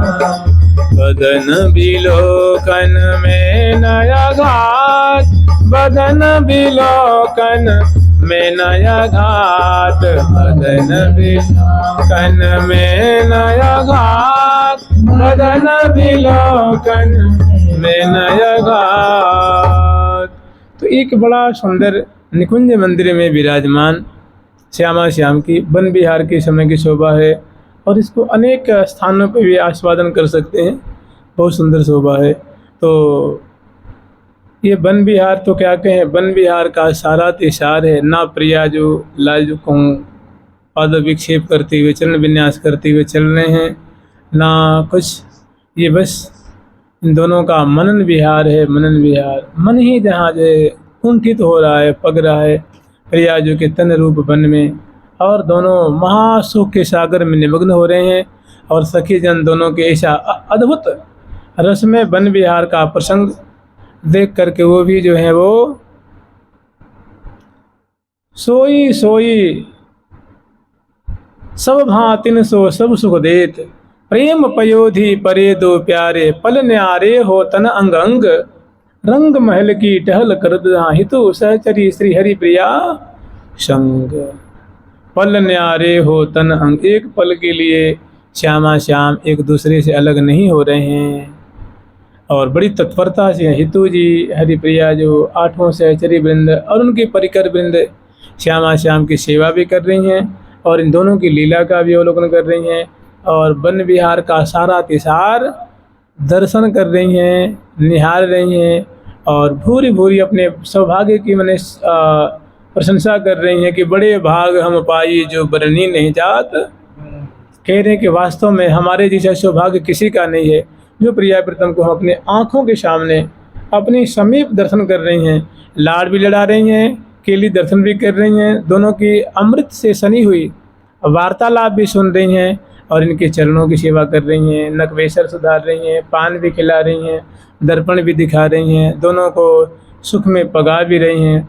बदन बिलोकन में नया घात, बदन बिलोकन में नया घात, बदन बिलोकन में नया घात, बदन बिलोकन में नया घात। तो एक बड़ा सुंदर निकुंज मंदिर में विराजमान श्यामा श्याम की वन विहार के समय की शोभा है, और इसको अनेक स्थानों पर भी आस्वादन कर सकते हैं, बहुत सुंदर शोभा है। तो ये वन विहार तो क्या कहें, वन विहार का सारा तिसार है ना। प्रिया जो लाल कहूँ पाद विक्षेप करते हुए चरण विन्यास करते हुए चल रहे हैं ना कुछ, ये बस इन दोनों का मनन विहार है। मनन विहार, मन ही जहाँ जो है कुंठित हो रहा है, पग रहा है प्रिया जो के तन रूप वन में, और दोनों महासुख के सागर में निमग्न हो रहे हैं, और सखी जन दोनों के ऐसा अद्भुत रस में वन विहार का प्रसंग देख करके वो भी जो है वो सोई सोई सब भांतिन सो सब सुख देत, प्रेम पयोधि परे दो प्यारे, पल न्यारे हो तन अंग अंग, रंग महल की टहल कर हितु सहचरी श्री हरि प्रिया संग, पल न्यारे हो तन अंग। एक पल के लिए श्यामा श्याम एक दूसरे से अलग नहीं हो रहे हैं, और बड़ी तत्परता से हितु जी हरिप्रिया जो आठों सहचरी वृंद और उनके परिकर वृंद श्यामा श्याम की सेवा भी कर रही हैं, और इन दोनों की लीला का भी अवलोकन कर रही हैं, और वन विहार का सारा तिसार दर्शन कर रही हैं, निहार रही हैं, और भूरी भूरी अपने सौभाग्य की मैंने प्रशंसा कर रही हैं कि बड़े भाग हम पाई जो बरनी नहीं जात। कह रहे हैं कि वास्तव में हमारे जैसा सौभाग्य किसी का नहीं है जो प्रिया प्रीतम को हम अपने आँखों के सामने अपने समीप दर्शन कर रही हैं, लाड़ भी लड़ा रही हैं, केली दर्शन भी कर रही हैं, दोनों की अमृत से सनी हुई वार्तालाप भी सुन रही हैं, और इनके चरणों की सेवा कर रही हैं, नकवेसर सुधार रही हैं, पान भी खिला रही हैं, दर्पण भी दिखा रही हैं, दोनों को सुख में पगा भी रही हैं।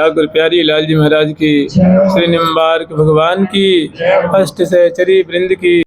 ठाकुर प्यारी लाल जी महाराज की, श्री निम्बार्क भगवान की, अष्ट सहचरी वृंद की।